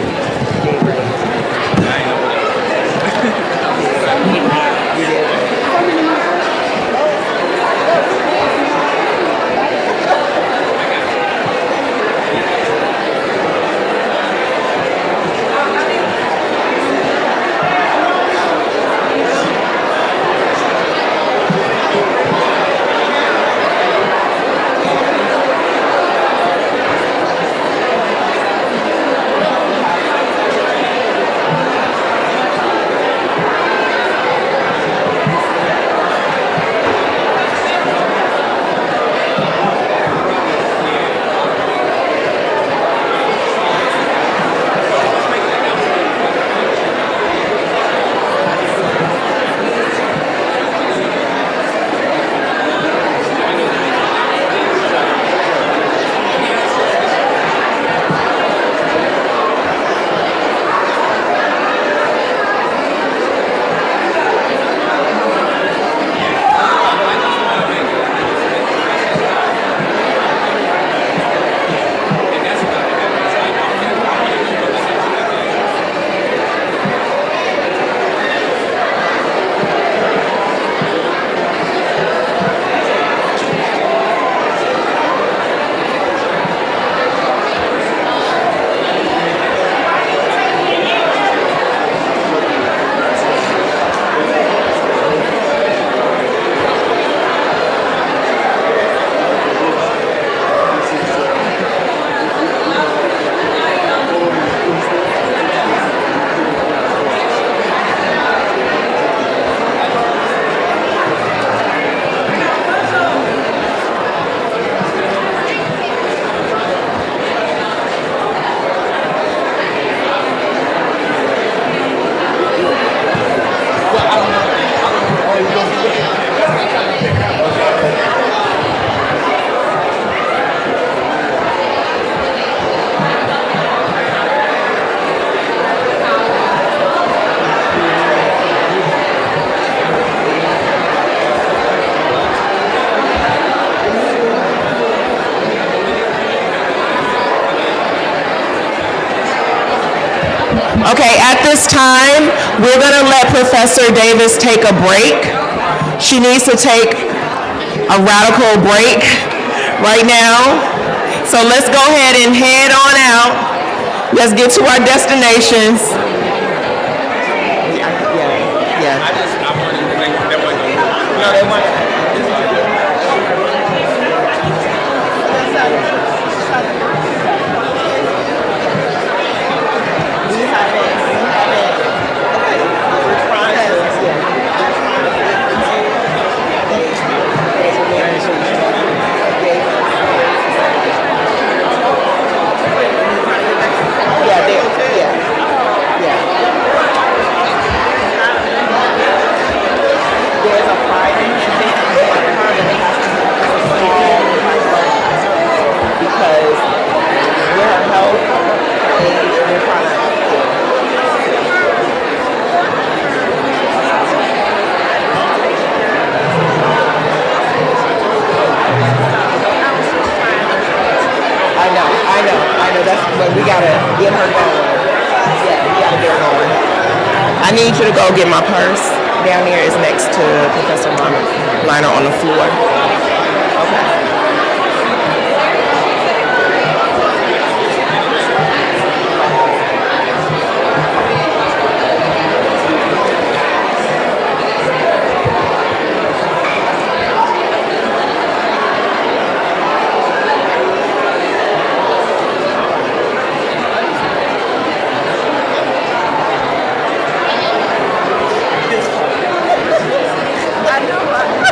Okay, at this time, we're going to let Professor Davis take a break. She needs to take a radical break right now. So let's go ahead and head on out. Let's get to our destinations. We gotta get her going. Yeah, we gotta get her going. I need you to go get my purse. Down there is next to Professor Liner on the floor. Okay. I know.